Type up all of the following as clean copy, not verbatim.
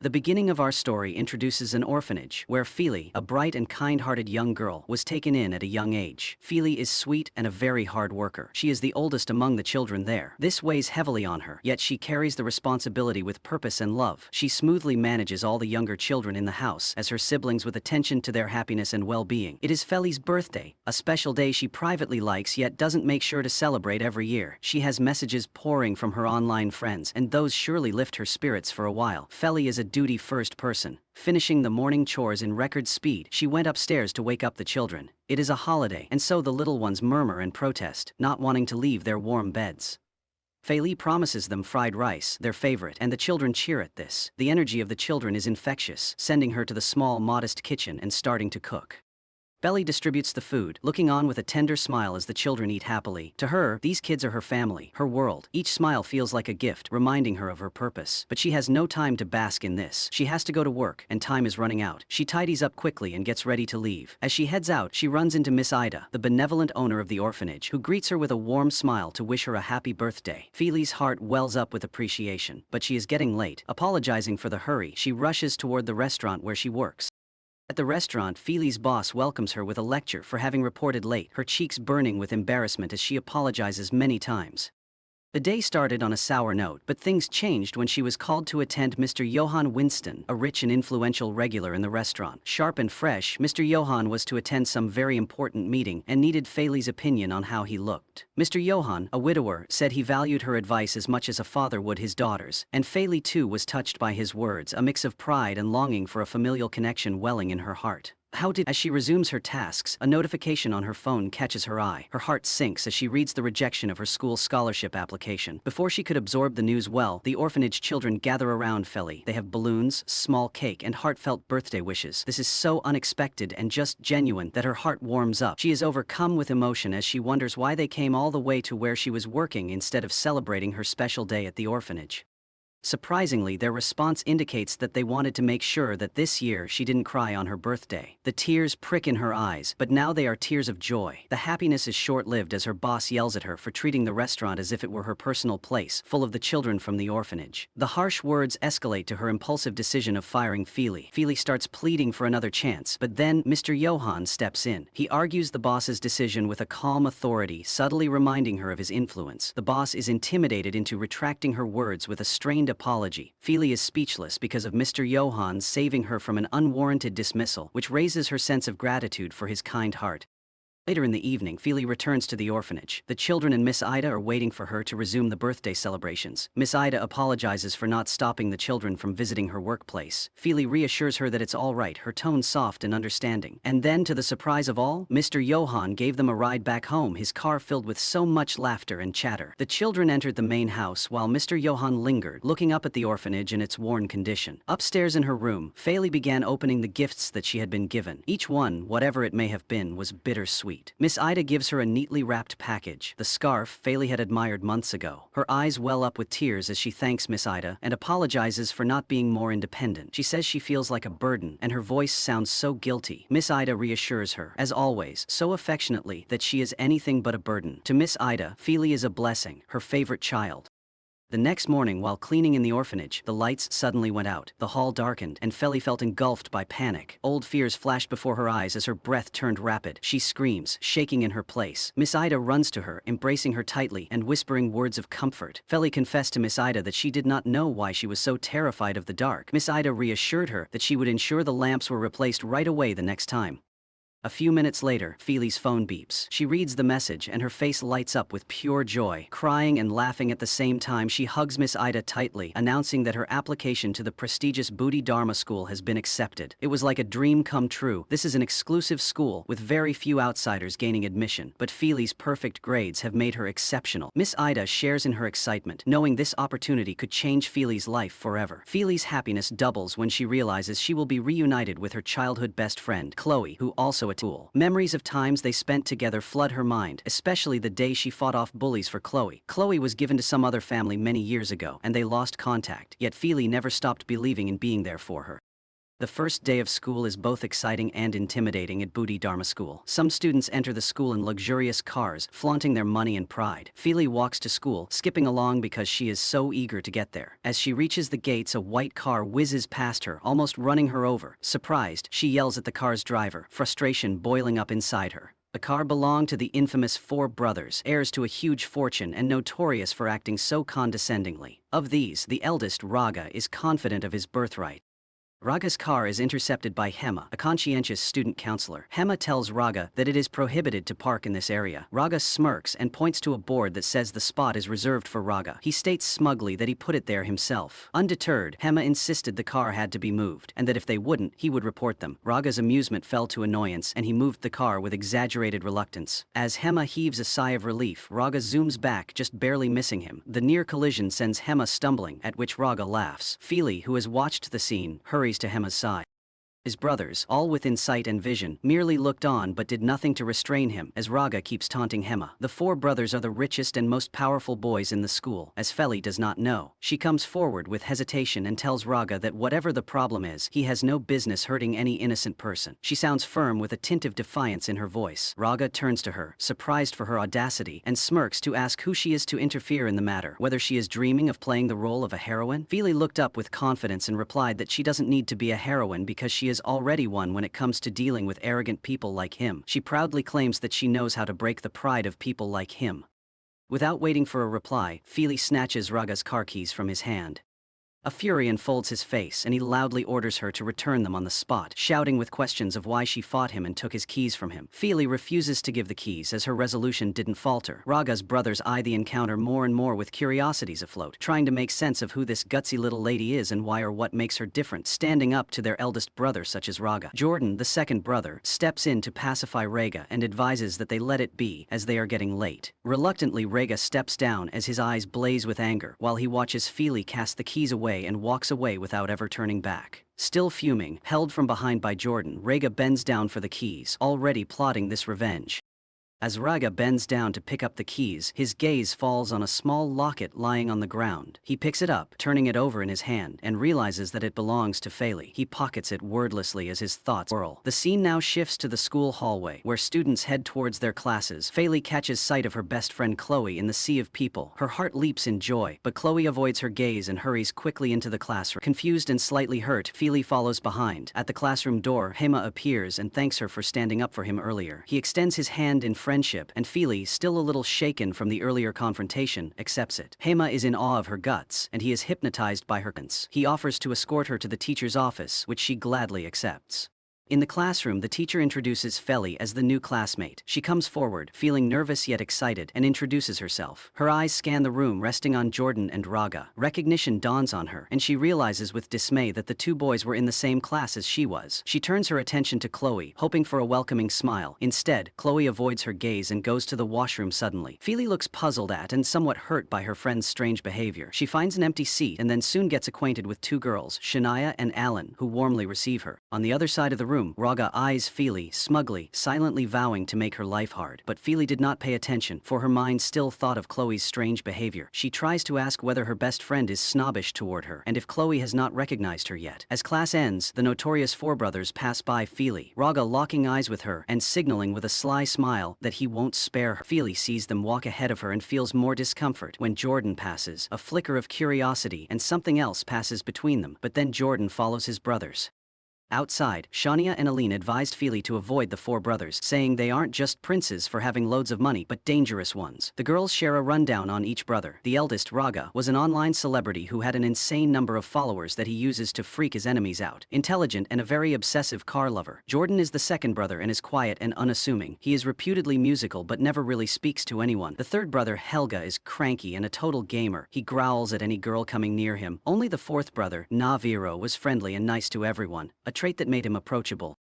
The beginning of our story introduces an orphanage, where Feely, a bright and kind-hearted young girl, was taken in at a young age. Feely is sweet and a very hard worker. She is the oldest among the children there. This weighs heavily on her, yet she carries the responsibility with purpose and love. She smoothly manages all the younger children in the house, as her siblings with attention to their happiness and well-being. It is Fely's birthday, a special day she privately likes yet doesn't make sure to celebrate every year. She has messages pouring from her online friends, and those surely lift her spirits for a while. Fely is a duty-first person. Finishing the morning chores in record speed, she went upstairs to wake up the children. It is a holiday, and so the little ones murmur and protest, not wanting to leave their warm beds. Fely promises them fried rice, their favorite, and the children cheer at this. The energy of the children is infectious, sending her to the small, modest kitchen and starting to cook. Fely distributes the food, looking on with a tender smile as the children eat happily. To her, these kids are her family, her world. Each smile feels like a gift, reminding her of her purpose. But she has no time to bask in this. She has to go to work, and time is running out. She tidies up quickly and gets ready to leave. As she heads out, she runs into Miss Ida, the benevolent owner of the orphanage, who greets her with a warm smile to wish her a happy birthday. Fely's heart wells up with appreciation, but she is getting late. Apologizing for the hurry, she rushes toward the restaurant where she works. At the restaurant, Fely's boss welcomes her with a lecture for having reported late, her cheeks burning with embarrassment as she apologizes many times. The day started on a sour note, but things changed when she was called to attend Mr. Johann Winston, a rich and influential regular in the restaurant. Sharp and fresh, Mr. Johann was to attend some very important meeting and needed Fely's opinion on how he looked. Mr. Johann, a widower, said he valued her advice as much as a father would his daughters, and Fely too was touched by his words, a mix of pride and longing for a familial connection welling in her heart. As she resumes her tasks, a notification on her phone catches her eye. Her heart sinks as she reads the rejection of her school scholarship application. Before she could absorb the news well, the orphanage children gather around Fely. They have balloons, small cake, and heartfelt birthday wishes. This is so unexpected and just genuine that her heart warms up. She is overcome with emotion as she wonders why they came all the way to where she was working instead of celebrating her special day at the orphanage. Surprisingly, their response indicates that they wanted to make sure that this year she didn't cry on her birthday. The tears prick in her eyes, but now they are tears of joy. The happiness is short-lived as her boss yells at her for treating the restaurant as if it were her personal place, full of the children from the orphanage. The harsh words escalate to her impulsive decision of firing Fely. Fely starts pleading for another chance, but then Mr. Johann steps in. He argues the boss's decision with a calm authority, subtly reminding her of his influence. The boss is intimidated into retracting her words with a strained apology. Fely is speechless because of Mr. Johann saving her from an unwarranted dismissal, which raises her sense of gratitude for his kind heart. Later in the evening, Fely returns to the orphanage. The children and Miss Ida are waiting for her to resume the birthday celebrations. Miss Ida apologizes for not stopping the children from visiting her workplace. Fely reassures her that it's all right, her tone soft and understanding. And then, to the surprise of all, Mr. Johann gave them a ride back home, his car filled with so much laughter and chatter. The children entered the main house while Mr. Johann lingered, looking up at the orphanage in its worn condition. Upstairs in her room, Fely began opening the gifts that she had been given. Each one, whatever it may have been, was bittersweet. Miss Ida gives her a neatly wrapped package, the scarf Fely had admired months ago. Her eyes well up with tears as she thanks Miss Ida and apologizes for not being more independent. She says she feels like a burden, and her voice sounds so guilty. Miss Ida reassures her, as always, so affectionately, that she is anything but a burden. To Miss Ida, Fely is a blessing, her favorite child. The next morning, while cleaning in the orphanage, the lights suddenly went out. The hall darkened, and Fely felt engulfed by panic. Old fears flashed before her eyes as her breath turned rapid. She screams, shaking in her place. Miss Ida runs to her, embracing her tightly and whispering words of comfort. Fely confessed to Miss Ida that she did not know why she was so terrified of the dark. Miss Ida reassured her that she would ensure the lamps were replaced right away the next time. A few minutes later, Fely's phone beeps. She reads the message and her face lights up with pure joy. Crying and laughing at the same time, she hugs Miss Ida tightly, announcing that her application to the prestigious Kdrama school has been accepted. It was like a dream come true. This is an exclusive school, with very few outsiders gaining admission, but Fely's perfect grades have made her exceptional. Miss Ida shares in her excitement, knowing this opportunity could change Fely's life forever. Fely's happiness doubles when she realizes she will be reunited with her childhood best friend, Chloe, who also a tool. Memories of times they spent together flood her mind, especially the day she fought off bullies for Chloe. Chloe was given to some other family many years ago, and they lost contact, yet Fely never stopped believing in being there for her. The first day of school is both exciting and intimidating at Kdrama school. Some students enter the school in luxurious cars, flaunting their money and pride. Feely walks to school, skipping along because she is so eager to get there. As she reaches the gates, a white car whizzes past her, almost running her over. Surprised, she yells at the car's driver, frustration boiling up inside her. The car belonged to the infamous four brothers, heirs to a huge fortune and notorious for acting so condescendingly. Of these, the eldest, Raga, is confident of his birthright. Raga's car is intercepted by Hema, a conscientious student counselor. Hema tells Raga that it is prohibited to park in this area. Raga smirks and points to a board that says the spot is reserved for Raga. He states smugly that he put it there himself. Undeterred, Hema insisted the car had to be moved, and that if they wouldn't, he would report them. Raga's amusement fell to annoyance, and he moved the car with exaggerated reluctance. As Hema heaves a sigh of relief, Raga zooms back, just barely missing him. The near collision sends Hema stumbling, at which Raga laughs. Feely, who has watched the scene, hurries to Hema's side. His brothers, all within sight and vision, merely looked on but did nothing to restrain him, as Raga keeps taunting Hema. The four brothers are the richest and most powerful boys in the school, as Feely does not know. She comes forward with hesitation and tells Raga that whatever the problem is, he has no business hurting any innocent person. She sounds firm with a tint of defiance in her voice. Raga turns to her, surprised for her audacity, and smirks to ask who she is to interfere in the matter, whether she is dreaming of playing the role of a heroine. Feely looked up with confidence and replied that she doesn't need to be a heroine because she is already one when it comes to dealing with arrogant people like him. She proudly claims that she knows how to break the pride of people like him. Without waiting for a reply, Feely snatches Raga's car keys from his hand. A fury unfolds his face, and he loudly orders her to return them on the spot, shouting with questions of why she fought him and took his keys from him. Feely refuses to give the keys as her resolution didn't falter. Raga's brothers eye the encounter more and more with curiosities afloat, trying to make sense of who this gutsy little lady is and why or what makes her different, standing up to their eldest brother such as Raga. Jordan, the second brother, steps in to pacify Raga and advises that they let it be, as they are getting late. Reluctantly, Raga steps down as his eyes blaze with anger, while he watches Feely cast the keys away and walks away without ever turning back. Still fuming, held from behind by Jordan, Raga bends down for the keys, already plotting this revenge. As Raga bends down to pick up the keys, his gaze falls on a small locket lying on the ground. He picks it up, turning it over in his hand, and realizes that it belongs to Feely. He pockets it wordlessly as his thoughts whirl. The scene now shifts to the school hallway, where students head towards their classes. Feely catches sight of her best friend Chloe in the sea of people. Her heart leaps in joy, but Chloe avoids her gaze and hurries quickly into the classroom. Confused and slightly hurt, Feely follows behind. At the classroom door, Hema appears and thanks her for standing up for him earlier. He extends his hand in friendship, and Feely, still a little shaken from the earlier confrontation, accepts it. Hema is in awe of her guts, and he is hypnotized by her confidence. He offers to escort her to the teacher's office, which she gladly accepts. In the classroom, the teacher introduces Feely as the new classmate. She comes forward, feeling nervous yet excited, and introduces herself. Her eyes scan the room, resting on Jordan and Raga. Recognition dawns on her, and she realizes with dismay that the two boys were in the same class as she was. She turns her attention to Chloe, hoping for a welcoming smile. Instead, Chloe avoids her gaze and goes to the washroom suddenly. Feely looks puzzled at and somewhat hurt by her friend's strange behavior. She finds an empty seat and then soon gets acquainted with two girls, Shania and Alan, who warmly receive her. On the other side of the room, Raga eyes Feely smugly, silently vowing to make her life hard. But Feely did not pay attention, for her mind still thought of Chloe's strange behavior. She tries to ask whether her best friend is snobbish toward her, and if Chloe has not recognized her yet. As class ends, the notorious four brothers pass by Feely, Raga locking eyes with her and signaling with a sly smile that he won't spare her. Feely sees them walk ahead of her and feels more discomfort. When Jordan passes, a flicker of curiosity and something else passes between them, but then Jordan follows his brothers. Outside, Shania and Aline advised Feely to avoid the four brothers, saying they aren't just princes for having loads of money, but dangerous ones. The girls share a rundown on each brother. The eldest, Raga, was an online celebrity who had an insane number of followers that he uses to freak his enemies out. Intelligent and a very obsessive car lover. Jordan is the second brother and is quiet and unassuming. He is reputedly musical but never really speaks to anyone. The third brother, Helga, is cranky and a total gamer. He growls at any girl coming near him. Only the fourth brother, Naviro, was friendly and nice to everyone, a trait that made him approachable.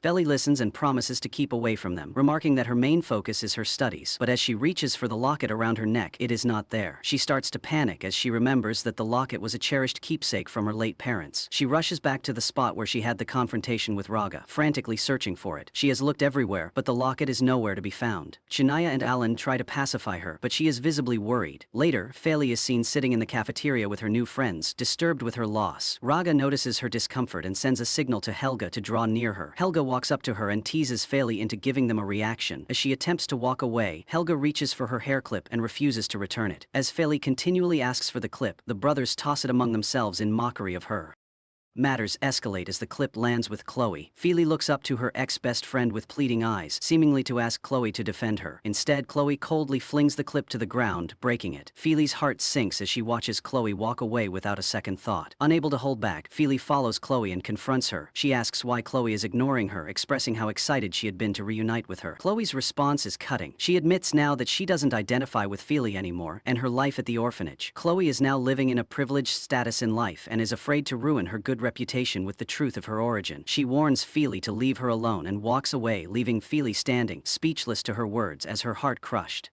Feli listens and promises to keep away from them, remarking that her main focus is her studies. But as she reaches for the locket around her neck, it is not there. She starts to panic as she remembers that the locket was a cherished keepsake from her late parents. She rushes back to the spot where she had the confrontation with Raga, frantically searching for it. She has looked everywhere, but the locket is nowhere to be found. Shania and Alan try to pacify her, but she is visibly worried. Later, Feli is seen sitting in the cafeteria with her new friends, disturbed with her loss. Raga notices her discomfort and sends a signal to Helga to draw near her. Helga walks up to her and teases Feli into giving them a reaction. As she attempts to walk away, Helga reaches for her hair clip and refuses to return it. As Feli continually asks for the clip, the brothers toss it among themselves in mockery of her. Matters escalate as the clip lands with Chloe. Feli looks up to her ex-best friend with pleading eyes, seemingly to ask Chloe to defend her. Instead, Chloe coldly flings the clip to the ground, breaking it. Feli's heart sinks as she watches Chloe walk away without a second thought. Unable to hold back, Feli follows Chloe and confronts her. She asks why Chloe is ignoring her, expressing how excited she had been to reunite with her. Chloe's response is cutting. She admits now that she doesn't identify with Feli anymore, and her life at the orphanage. Chloe is now living in a privileged status in life and is afraid to ruin her good reputation with the truth of her origin. She warns Feli to leave her alone and walks away, leaving Feli standing, speechless to her words as her heart crushed.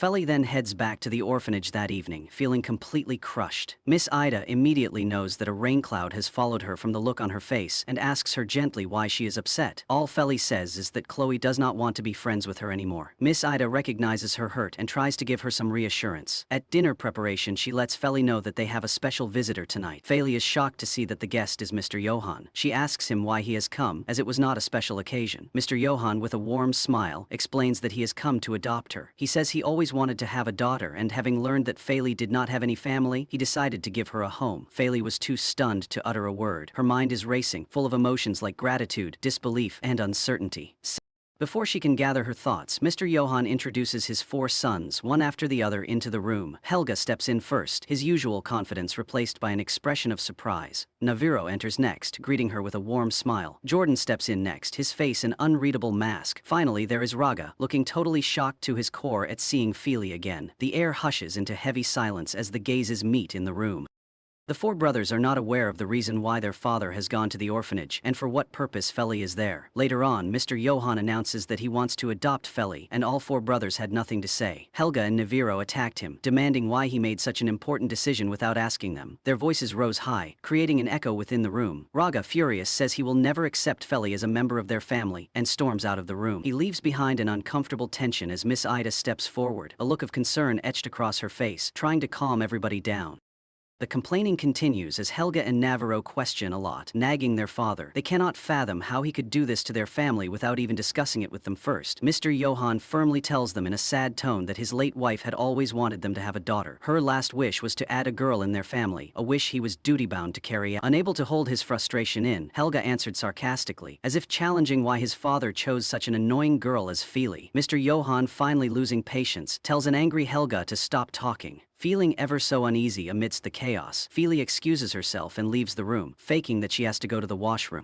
Feli then heads back to the orphanage that evening, feeling completely crushed. Miss Ida immediately knows that a rain cloud has followed her from the look on her face and asks her gently why she is upset. All Feli says is that Chloe does not want to be friends with her anymore. Miss Ida recognizes her hurt and tries to give her some reassurance. At dinner preparation, she lets Feli know that they have a special visitor tonight. Feli is shocked to see that the guest is Mr. Johann. She asks him why he has come, as it was not a special occasion. Mr. Johann, with a warm smile, explains that he has come to adopt her. He says he always wanted to have a daughter, and having learned that Feli did not have any family, he decided to give her a home. Feli was too stunned to utter a word. Her mind is racing, full of emotions like gratitude, disbelief, and uncertainty. Before she can gather her thoughts, Mr. Johann introduces his 4 sons, one after the other, into the room. Helga steps in first, his usual confidence replaced by an expression of surprise. Naviro enters next, greeting her with a warm smile. Jordan steps in next, his face an unreadable mask. Finally, there is Raga, looking totally shocked to his core at seeing Feli again. The air hushes into heavy silence as the gazes meet in the room. The 4 brothers are not aware of the reason why their father has gone to the orphanage and for what purpose Feli is there. Later on, Mr. Johann announces that he wants to adopt Feli, and all 4 brothers had nothing to say. Helga and Naviro attacked him, demanding why he made such an important decision without asking them. Their voices rose high, creating an echo within the room. Raga, furious, says he will never accept Feli as a member of their family and storms out of the room. He leaves behind an uncomfortable tension as Miss Ida steps forward, a look of concern etched across her face, trying to calm everybody down. The complaining continues as Helga and Navarro question a lot, nagging their father. They cannot fathom how he could do this to their family without even discussing it with them first. Mr. Johann firmly tells them in a sad tone that his late wife had always wanted them to have a daughter. Her last wish was to add a girl in their family, a wish he was duty-bound to carry out. Unable to hold his frustration in, Helga answered sarcastically, as if challenging why his father chose such an annoying girl as Feli. Mr. Johann, finally losing patience, tells an angry Helga to stop talking. Feeling ever so uneasy amidst the chaos, Feli excuses herself and leaves the room, faking that she has to go to the washroom.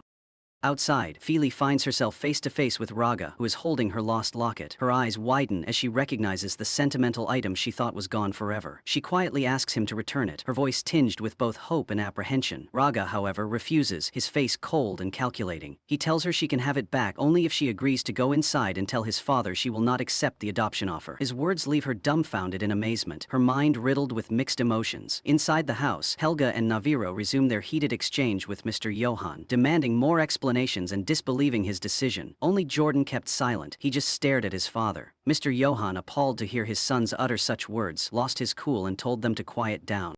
Outside, Feli finds herself face-to-face with Raga, who is holding her lost locket. Her eyes widen as she recognizes the sentimental item she thought was gone forever. She quietly asks him to return it, her voice tinged with both hope and apprehension. Raga, however, refuses, his face cold and calculating. He tells her she can have it back only if she agrees to go inside and tell his father she will not accept the adoption offer. His words leave her dumbfounded in amazement, her mind riddled with mixed emotions. Inside the house, Helga and Naviro resume their heated exchange with Mr. Johann, demanding more explanations and disbelieving his decision. Only Jordan kept silent. He just stared at his father. Mr. Johann, appalled to hear his sons utter such words, lost his cool and told them to quiet down.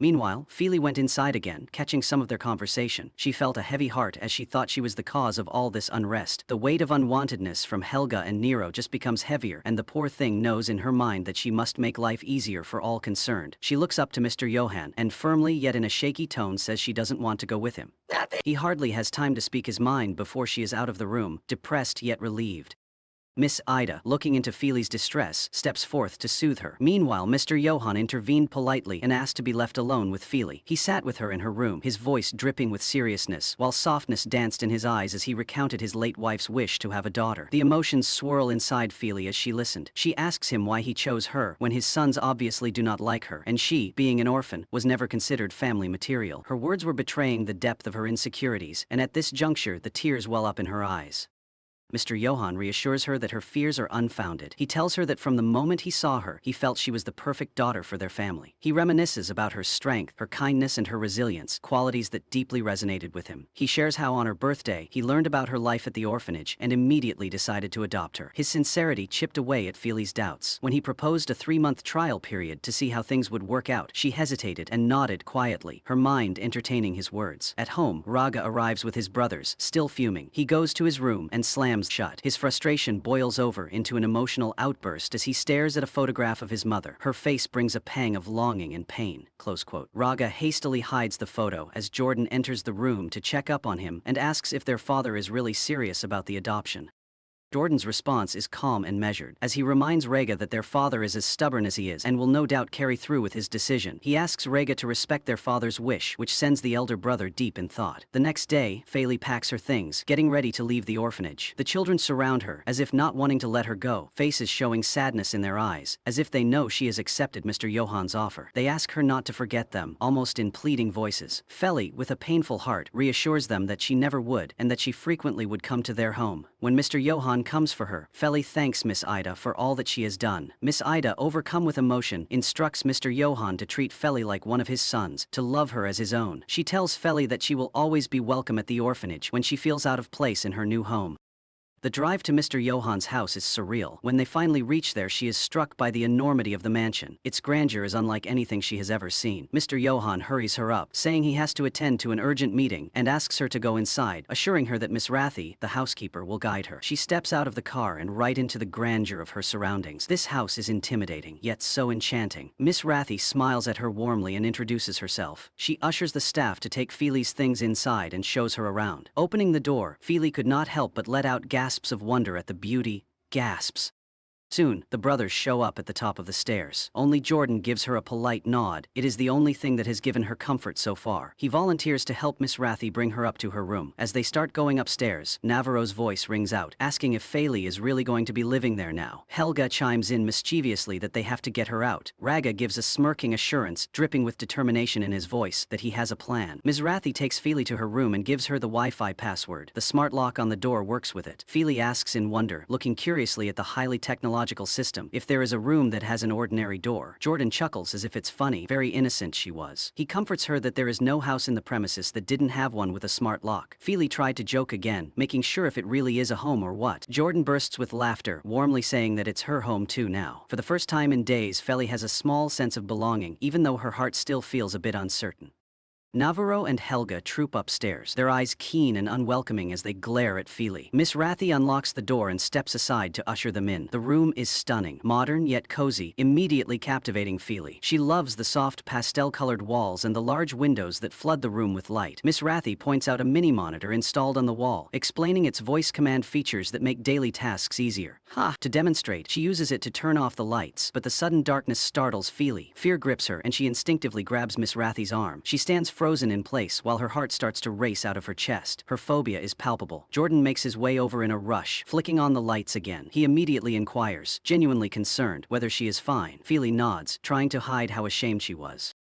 Meanwhile, Feli went inside again, catching some of their conversation. She felt a heavy heart as she thought she was the cause of all this unrest. The weight of unwantedness from Helga and Nero just becomes heavier, and the poor thing knows in her mind that she must make life easier for all concerned. She looks up to Mr. Johann and firmly yet in a shaky tone says she doesn't want to go with him. He hardly has time to speak his mind before she is out of the room, depressed yet relieved. Miss Ida, looking into Feely's distress, steps forth to soothe her. Meanwhile, Mr. Johann intervened politely and asked to be left alone with Feely. He sat with her in her room, his voice dripping with seriousness, while softness danced in his eyes as he recounted his late wife's wish to have a daughter. The emotions swirl inside Feely as she listened. She asks him why he chose her, when his sons obviously do not like her, and she, being an orphan, was never considered family material. Her words were betraying the depth of her insecurities, and at this juncture the tears well up in her eyes. Mr. Johann reassures her that her fears are unfounded. He tells her that from the moment he saw her, he felt she was the perfect daughter for their family. He reminisces about her strength, her kindness, and her resilience, qualities that deeply resonated with him. He shares how on her birthday, he learned about her life at the orphanage and immediately decided to adopt her. His sincerity chipped away at Feely's doubts. When he proposed a 3-month trial period to see how things would work out, she hesitated and nodded quietly, her mind entertaining his words. At home, Raga arrives with his brothers, still fuming. He goes to his room and slams shut. His frustration boils over into an emotional outburst as he stares at a photograph of his mother. Her face brings a pang of longing and pain. Close quote. Raga hastily hides the photo as Jordan enters the room to check up on him and asks if their father is really serious about the adoption. Jordan's response is calm and measured, as he reminds Rhaegar that their father is as stubborn as he is and will no doubt carry through with his decision. He asks Rhaegar to respect their father's wish, which sends the elder brother deep in thought. The next day, Feely packs her things, getting ready to leave the orphanage. The children surround her, as if not wanting to let her go, faces showing sadness in their eyes, as if they know she has accepted Mr. Johann's offer. They ask her not to forget them, almost in pleading voices. Feely, with a painful heart, reassures them that she never would, and that she frequently would come to their home. When Mr. Johann comes for her, Feely thanks Miss Ida for all that she has done. Miss Ida, overcome with emotion, instructs Mr. Johann to treat Feely like one of his sons, to love her as his own. She tells Feely that she will always be welcome at the orphanage when she feels out of place in her new home. The drive to Mr. Johann's house is surreal. When they finally reach there, she is struck by the enormity of the mansion. Its grandeur is unlike anything she has ever seen. Mr. Johann hurries her up, saying he has to attend to an urgent meeting, and asks her to go inside, assuring her that Miss Rathy, the housekeeper, will guide her. She steps out of the car and right into the grandeur of her surroundings. This house is intimidating, yet so enchanting. Miss Rathy smiles at her warmly and introduces herself. She ushers the staff to take Feely's things inside and shows her around. Opening the door, Feely could not help but let out gasps of wonder at the beauty. Gasps. Soon, the brothers show up at the top of the stairs. Only Jordan gives her a polite nod. It is the only thing that has given her comfort so far. He volunteers to help Miss Rathy bring her up to her room. As they start going upstairs, Navarro's voice rings out, asking if Feely is really going to be living there now. Helga chimes in mischievously that they have to get her out. Raga gives a smirking assurance, dripping with determination in his voice, that he has a plan. Miss Rathy takes Feely to her room and gives her the Wi-Fi password. The smart lock on the door works with it. Feely asks in wonder, looking curiously at the highly technological system, if there is a room that has an ordinary door. Jordan chuckles as if it's funny. Very innocent she was. He comforts her that there is no house in the premises that didn't have one with a smart lock. Feely tried to joke again, making sure if it really is a home or what. Jordan bursts with laughter, warmly saying that it's her home too now. For the first time in days, Feely has a small sense of belonging, even though her heart still feels a bit uncertain. Navarro and Helga troop upstairs, their eyes keen and unwelcoming as they glare at Feely. Miss Rathy unlocks the door and steps aside to usher them in. The room is stunning, modern yet cozy, immediately captivating Feely. She loves the soft pastel-colored walls and the large windows that flood the room with light. Miss Rathy points out a mini-monitor installed on the wall, explaining its voice command features that make daily tasks easier. To demonstrate, she uses it to turn off the lights, but the sudden darkness startles Feely. Fear grips her and she instinctively grabs Miss Rathy's arm. She stands frozen in place while her heart starts to race out of her chest. Her phobia is palpable. Jordan makes his way over in a rush, flicking on the lights again. He immediately inquires, genuinely concerned, whether she is fine. Feely nods, trying to hide how ashamed she was.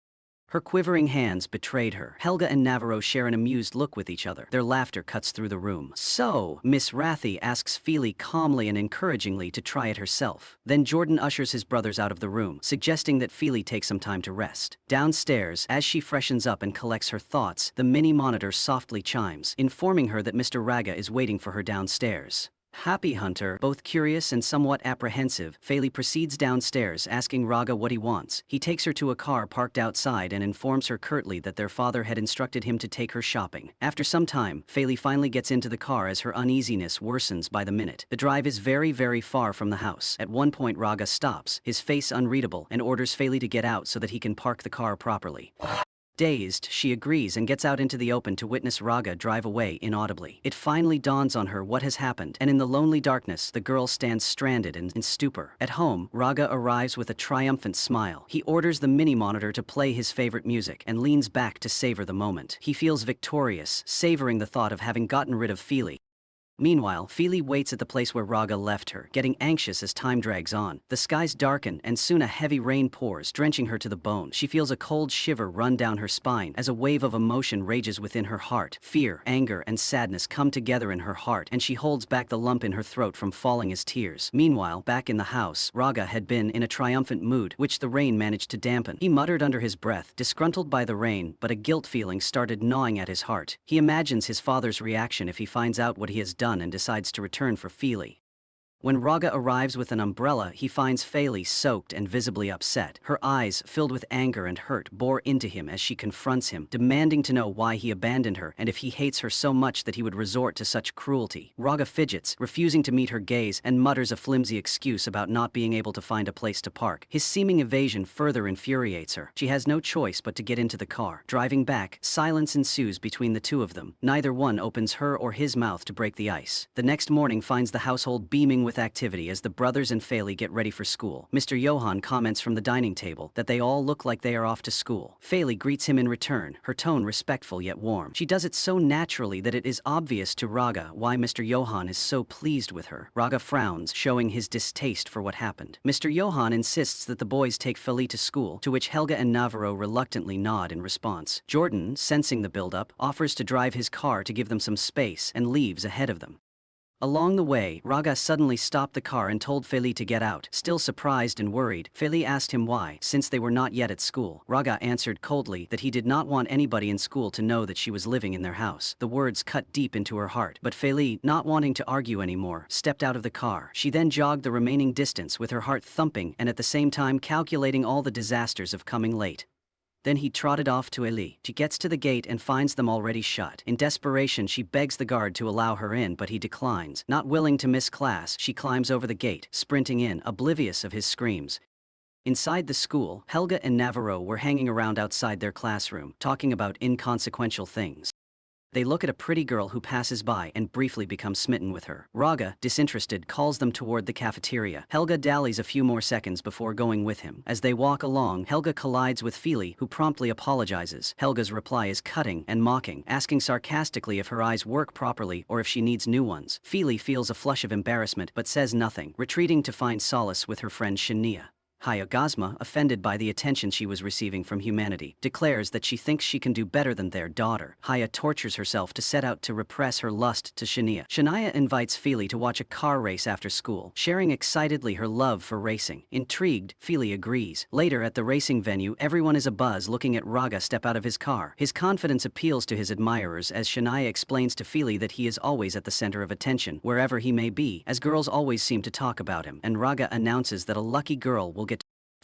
Her quivering hands betrayed her. Helga and Navarro share an amused look with each other. Their laughter cuts through the room. So, Miss Rathy asks Feely calmly and encouragingly to try it herself. Then Jordan ushers his brothers out of the room, suggesting that Feely take some time to rest. Downstairs, as she freshens up and collects her thoughts, the mini-monitor softly chimes, informing her that Mr. Raga is waiting for her downstairs. Happy Hunter, both curious and somewhat apprehensive, Feely proceeds downstairs, asking Raga what he wants. He takes her to a car parked outside and informs her curtly that their father had instructed him to take her shopping. After some time, Feely finally gets into the car as her uneasiness worsens by the minute. The drive is very far from the house. At one point, Raga stops, his face unreadable, and orders Feely to get out so that he can park the car properly. Dazed, she agrees and gets out into the open to witness Raga drive away inaudibly. It finally dawns on her what has happened, and in the lonely darkness, the girl stands stranded and in stupor. At home, Raga arrives with a triumphant smile. He orders the mini-monitor to play his favorite music and leans back to savor the moment. He feels victorious, savoring the thought of having gotten rid of Feely. Meanwhile, Feely waits at the place where Raga left her, getting anxious as time drags on. The skies darken, and soon a heavy rain pours, drenching her to the bone. She feels a cold shiver run down her spine as a wave of emotion rages within her heart. Fear, anger, and sadness come together in her heart, and she holds back the lump in her throat from falling as tears. Meanwhile, back in the house, Raga had been in a triumphant mood, which the rain managed to dampen. He muttered under his breath, disgruntled by the rain, but a guilt feeling started gnawing at his heart. He imagines his father's reaction if he finds out what he has done and decides to return for Feely. When Raga arrives with an umbrella, he finds Feely soaked and visibly upset. Her eyes, filled with anger and hurt, bore into him as she confronts him, demanding to know why he abandoned her and if he hates her so much that he would resort to such cruelty. Raga fidgets, refusing to meet her gaze, and mutters a flimsy excuse about not being able to find a place to park. His seeming evasion further infuriates her. She has no choice but to get into the car. Driving back, silence ensues between the two of them. Neither one opens her or his mouth to break the ice. The next morning finds the household beaming with activity as the brothers and Feely get ready for school. Mr. Johan comments from the dining table that they all look like they are off to school. Feely greets him in return, her tone respectful yet warm. She does it so naturally that it is obvious to Raga why Mr. Johan is so pleased with her. Raga frowns, showing his distaste for what happened. Mr. Johan insists that the boys take Feely to school, to which Helga and Navarro reluctantly nod in response. Jordan, sensing the buildup, offers to drive his car to give them some space and leaves ahead of them. Along the way, Raga suddenly stopped the car and told Feely to get out. Still surprised and worried, Feely asked him why, since they were not yet at school. Raga answered coldly that he did not want anybody in school to know that she was living in their house. The words cut deep into her heart, but Feely, not wanting to argue anymore, stepped out of the car. She then jogged the remaining distance with her heart thumping and at the same time calculating all the disasters of coming late. Then he trotted off to Eli. She gets to the gate and finds them already shut. In desperation, she begs the guard to allow her in, but he declines. Not willing to miss class, she climbs over the gate, sprinting in, oblivious of his screams. Inside the school, Helga and Navarro were hanging around outside their classroom, talking about inconsequential things. They look at a pretty girl who passes by and briefly become smitten with her. Raga, disinterested, calls them toward the cafeteria. Helga dallies a few more seconds before going with him. As they walk along, Helga collides with Feely, who promptly apologizes. Helga's reply is cutting and mocking, asking sarcastically if her eyes work properly or if she needs new ones. Feely feels a flush of embarrassment but says nothing, retreating to find solace with her friend Shania. Gazma, offended by the attention she was receiving from humanity, declares that she thinks she can do better than their daughter. Haya tortures herself to set out to repress her lust to Shania. Shania invites Feely to watch a car race after school, sharing excitedly her love for racing. Intrigued, Feely agrees. Later at the racing venue, everyone is abuzz looking at Raga step out of his car. His confidence appeals to his admirers as Shania explains to Feely that he is always at the center of attention, wherever he may be, as girls always seem to talk about him, and Raga announces that a lucky girl will get.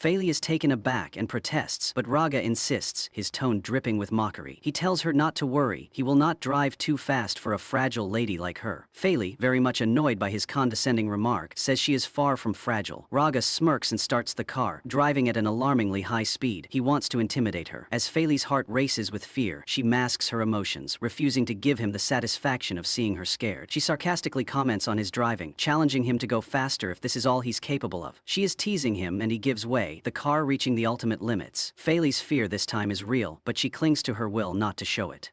Feely is taken aback and protests, but Raga insists, his tone dripping with mockery. He tells her not to worry, he will not drive too fast for a fragile lady like her. Feely, very much annoyed by his condescending remark, says she is far from fragile. Raga smirks and starts the car, driving at an alarmingly high speed. He wants to intimidate her. As Feely's heart races with fear, she masks her emotions, refusing to give him the satisfaction of seeing her scared. She sarcastically comments on his driving, challenging him to go faster if this is all he's capable of. She is teasing him and he gives way, the car reaching the ultimate limits. Feely's fear this time is real, but she clings to her will not to show it.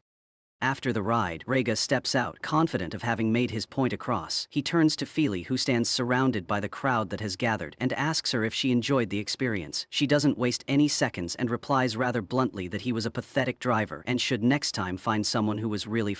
After the ride, Raga steps out, confident of having made his point across. He turns to Feely, who stands surrounded by the crowd that has gathered, and asks her if she enjoyed the experience. She doesn't waste any seconds and replies rather bluntly that he was a pathetic driver and should next time find someone who was really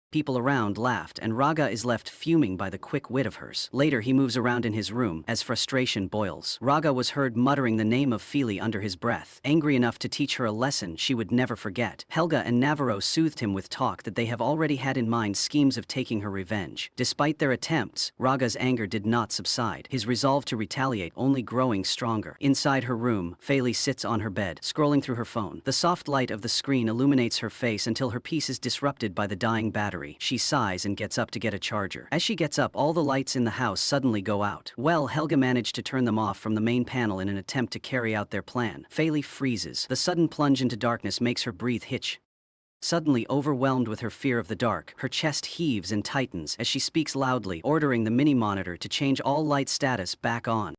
People around laughed, and Raga is left fuming by the quick wit of hers. Later he moves around in his room as frustration boils. Raga was heard muttering the name of Feely under his breath, angry enough to teach her a lesson she would never forget. Helga and Navarro soothed him with talk that they have already had in mind schemes of taking her revenge. Despite their attempts, Raga's anger did not subside, his resolve to retaliate only growing stronger. Inside her room, Feely sits on her bed, scrolling through her phone. The soft light of the screen illuminates her face until her peace is disrupted by the dying battery. battery. She sighs and gets up to get a charger. As she gets up, all the lights in the house suddenly go out. Well, Helga managed to turn them off from the main panel in an attempt to carry out their plan. Feli freezes. The sudden plunge into darkness makes her breathe hitch. Suddenly overwhelmed with her fear of the dark, her chest heaves and tightens as she speaks loudly, ordering the mini-monitor to change all light status back on.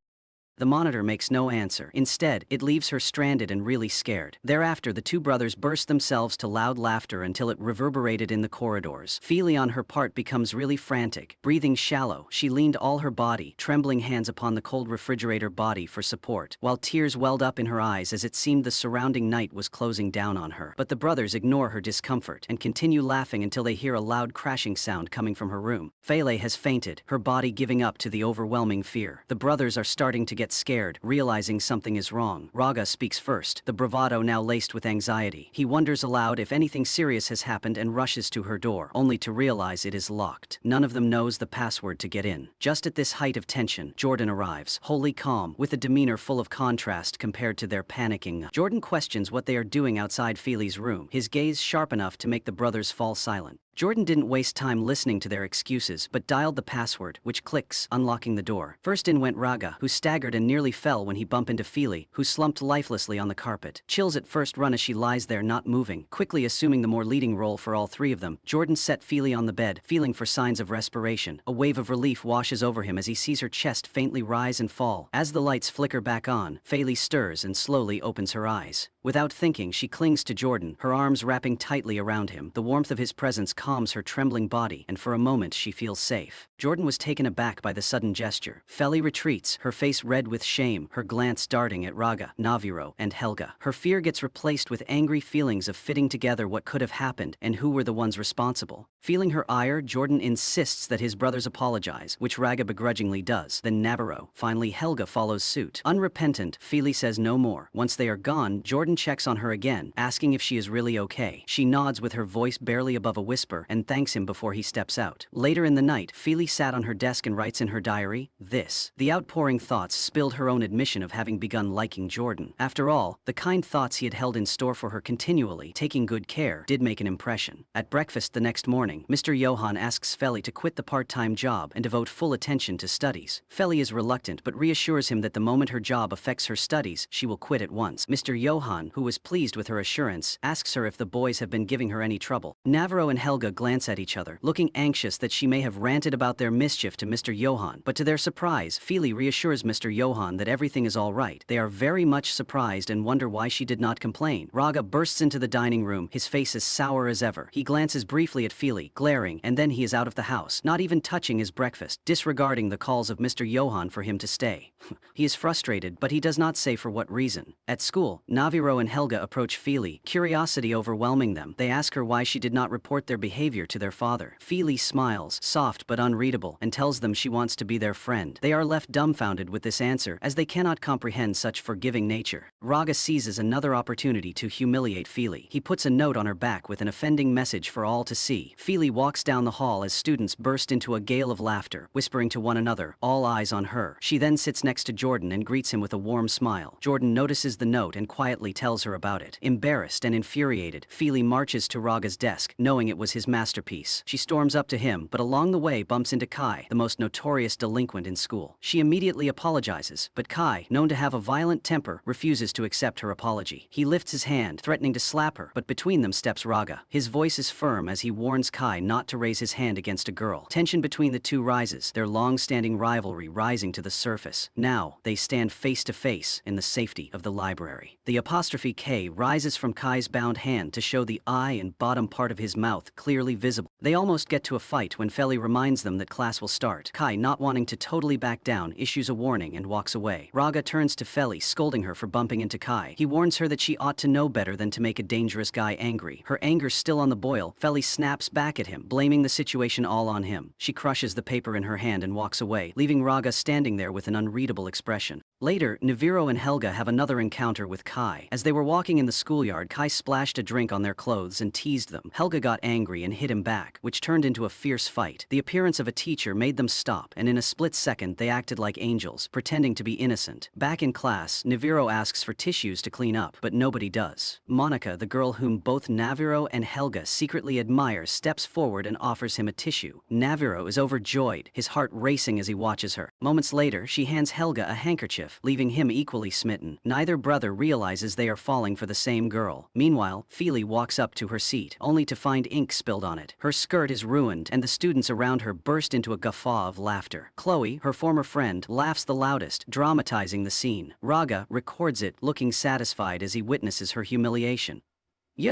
The monitor makes no answer. Instead, it leaves her stranded and really scared. Thereafter, the two brothers burst themselves to loud laughter until it reverberated in the corridors. Feli on her part becomes really frantic. Breathing shallow, she leaned all her body, trembling hands upon the cold refrigerator body for support, while tears welled up in her eyes as it seemed the surrounding night was closing down on her. But the brothers ignore her discomfort and continue laughing until they hear a loud crashing sound coming from her room. Feli has fainted, her body giving up to the overwhelming fear. The brothers are starting to get scared, realizing something is wrong. Raga speaks first, the bravado now laced with anxiety. He wonders aloud if anything serious has happened and rushes to her door, only to realize it is locked. None of them knows the password to get in. Just at this height of tension, Jordan arrives, wholly calm, with a demeanor full of contrast compared to their panicking. Jordan questions what they are doing outside Feli's room, his gaze sharp enough to make the brothers fall silent. Jordan didn't waste time listening to their excuses, but dialed the password, which clicks, unlocking the door. First in went Raga, who staggered and nearly fell when he bumped into Feli, who slumped lifelessly on the carpet. Chills at first run as she lies there not moving, quickly assuming the more leading role for all three of them. Jordan set Feli on the bed, feeling for signs of respiration. A wave of relief washes over him as he sees her chest faintly rise and fall. As the lights flicker back on, Feli stirs and slowly opens her eyes. Without thinking, she clings to Jordan, her arms wrapping tightly around him. The warmth of his presence calms her trembling body, and for a moment she feels safe. Jordan was taken aback by the sudden gesture. Feli retreats, her face red with shame, her glance darting at Raga, Naviro, and Helga. Her fear gets replaced with angry feelings of fitting together what could have happened and who were the ones responsible. Feeling her ire, Jordan insists that his brothers apologize, which Raga begrudgingly does. Then Naviro. Finally, Helga follows suit. Unrepentant, Feli says no more. Once they are gone, Jordan checks on her again, asking if she is really okay. She nods with her voice barely above a whisper and thanks him before he steps out. Later in the night, Feli sat on her desk and writes in her diary, this. The outpouring thoughts spilled her own admission of having begun liking Jordan. After all, the kind thoughts he had held in store for her continually, taking good care, did make an impression. At breakfast the next morning, Mr. Johan asks Feli to quit the part-time job and devote full attention to studies. Feli is reluctant but reassures him that the moment her job affects her studies, she will quit at once. Mr. Johan, who was pleased with her assurance, asks her if the boys have been giving her any trouble. Naviro and Helga glance at each other, looking anxious that she may have ranted about their mischief to Mr. Johan, but to their surprise, Feli reassures Mr. Johan that everything is all right. They are very much surprised and wonder why she did not complain. Raga bursts into the dining room, his face as sour as ever. He glances briefly at Feli, glaring, and then he is out of the house, not even touching his breakfast, disregarding the calls of Mr. Johan for him to stay. He is frustrated, but he does not say for what reason. At school, Naviro and Helga approach Feli, curiosity overwhelming them. They ask her why she did not report their behavior to their father. Feli smiles, soft but unreadable, and tells them she wants to be their friend. They are left dumbfounded with this answer, as they cannot comprehend such forgiving nature. Raga seizes another opportunity to humiliate Feli. He puts a note on her back with an offending message for all to see. Feli walks down the hall as students burst into a gale of laughter, whispering to one another, all eyes on her. She then sits next to Jordan and greets him with a warm smile. Jordan notices the note and quietly tells her about it. Embarrassed and infuriated, Feli marches to Raga's desk, knowing it was his masterpiece. She storms up to him, but along the way bumps into Kai, the most notorious delinquent in school. She immediately apologizes, but Kai, known to have a violent temper, refuses to accept her apology. He lifts his hand, threatening to slap her, but between them steps Raga. His voice is firm as he warns Kai not to raise his hand against a girl. Tension between the two rises, their long-standing rivalry rising to the surface. Now, they stand face to face in the safety of the library. The apostrophe K rises from Kai's bound hand to show the eye and bottom part of his mouth clearly visible. They almost get to a fight when Feli reminds them that class will start. Kai, not wanting to totally back down, issues a warning and walks away. Raga turns to Feli, scolding her for bumping into Kai. He warns her that she ought to know better than to make a dangerous guy angry. Her anger still on the boil, Feli snaps back at him, blaming the situation all on him. She crushes the paper in her hand and walks away, leaving Raga standing there with an unreadable expression. Later, Naviro and Helga have another encounter with Kai. As they were walking in the schoolyard, Kai splashed a drink on their clothes and teased them. Helga got angry angry and hit him back, which turned into a fierce fight. The appearance of a teacher made them stop, and in a split second they acted like angels, pretending to be innocent. Back in class, Naviro asks for tissues to clean up, but nobody does. Monica, the girl whom both Naviro and Helga secretly admire, steps forward and offers him a tissue. Naviro is overjoyed, his heart racing as he watches her. Moments later, she hands Helga a handkerchief, leaving him equally smitten. Neither brother realizes they are falling for the same girl. Meanwhile, Feely walks up to her seat, only to find ink spilled on it. Her skirt is ruined, and the students around her burst into a guffaw of laughter. Chloe, her former friend, laughs the loudest, dramatizing the scene. Raga records it, looking satisfied as he witnesses her humiliation.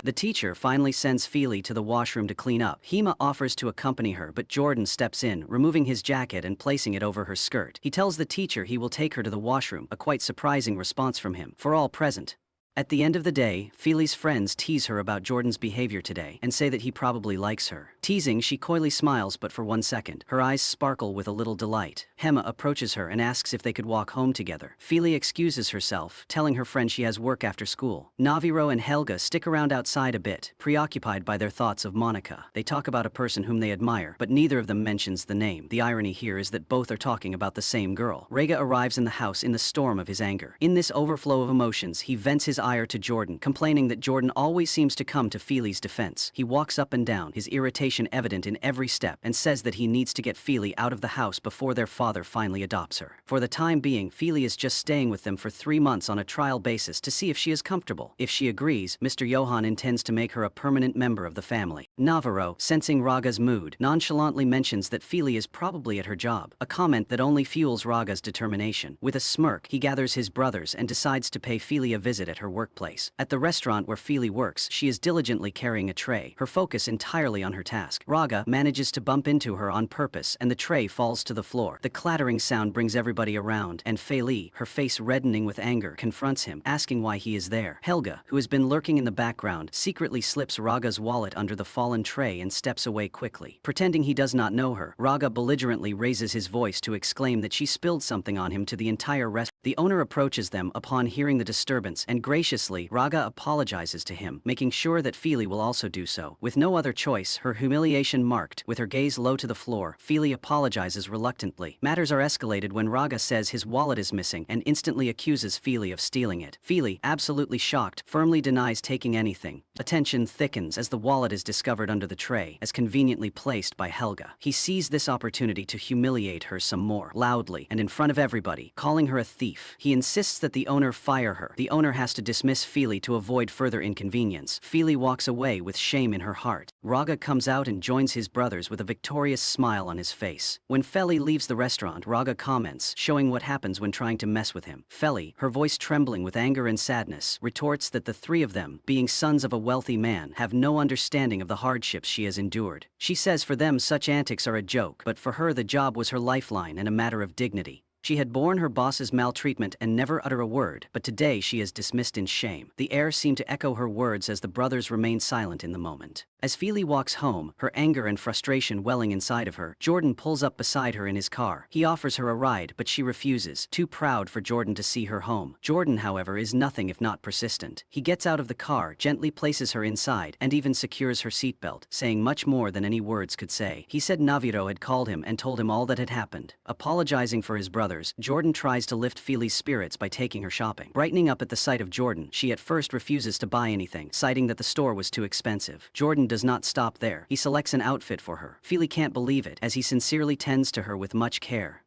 The teacher finally sends Feely to the washroom to clean up. Hema offers to accompany her, but Jordan steps in, removing his jacket and placing it over her skirt. He tells the teacher he will take her to the washroom, a quite surprising response from him, for all present. At the end of the day, Feely's friends tease her about Jordan's behavior today and say that he probably likes her. Teasing, she coyly smiles, but for 1 second. Her eyes sparkle with a little delight. Hema approaches her and asks if they could walk home together. Feely excuses herself, telling her friend she has work after school. Naviro and Helga stick around outside a bit, preoccupied by their thoughts of Monica. They talk about a person whom they admire, but neither of them mentions the name. The irony here is that both are talking about the same girl. Rega arrives in the house in the storm of his anger. In this overflow of emotions, he vents his ire to Jordan, complaining that Jordan always seems to come to Feely's defense. He walks up and down, his irritation evident in every step, and says that he needs to get Feely out of the house before their father finally adopts her. For the time being, Feely is just staying with them for 3 months on a trial basis to see if she is comfortable. If she agrees, Mr. Johan intends to make her a permanent member of the family. Navarro, sensing Raga's mood, nonchalantly mentions that Feely is probably at her job, a comment that only fuels Raga's determination. With a smirk, he gathers his brothers and decides to pay Feely a visit at her workplace. At the restaurant where Feely works, she is diligently carrying a tray, her focus entirely on her task. Raga manages to bump into her on purpose, and the tray falls to the floor. The clattering sound brings everybody around, and Feely, her face reddening with anger, confronts him, asking why he is there. Helga, who has been lurking in the background, secretly slips Raga's wallet under the fallen tray and steps away quickly. Pretending he does not know her, Raga belligerently raises his voice to exclaim that she spilled something on him to the entire restaurant. The owner approaches them upon hearing the disturbance, and graciously, Raga apologizes to him, making sure that Feely will also do so. With no other choice, her humiliation marked, with her gaze low to the floor, Feely apologizes reluctantly. Matters are escalated when Raga says his wallet is missing and instantly accuses Feely of stealing it. Feely, absolutely shocked, firmly denies taking anything. Attention thickens as the wallet is discovered under the tray, as conveniently placed by Helga. He sees this opportunity to humiliate her some more, loudly and in front of everybody, calling her a thief. He insists that the owner fire her. The owner has to dismiss Feely to avoid further inconvenience. Feely walks away with shame in her heart. Raga comes out and joins his brothers with a victorious smile on his face. When Feely leaves the restaurant, Raga comments, showing what happens when trying to mess with him. Feely, her voice trembling with anger and sadness, retorts that the 3 of them, being sons of a wealthy man, have no understanding of the hardships she has endured. She says for them such antics are a joke, but for her the job was her lifeline and a matter of dignity. She had borne her boss's maltreatment and never utter a word, but today she is dismissed in shame. The air seemed to echo her words as the brothers remained silent in the moment. As Feely walks home, her anger and frustration welling inside of her, Jordan pulls up beside her in his car. He offers her a ride, but she refuses, too proud for Jordan to see her home. Jordan, however, is nothing if not persistent. He gets out of the car, gently places her inside, and even secures her seatbelt, saying much more than any words could say. He said Naviro had called him and told him all that had happened. Apologizing for his brothers, Jordan tries to lift Feely's spirits by taking her shopping. Brightening up at the sight of Jordan, she at first refuses to buy anything, citing that the store was too expensive. Jordan does not stop there. He selects an outfit for her. Feely can't believe it, as he sincerely tends to her with much care.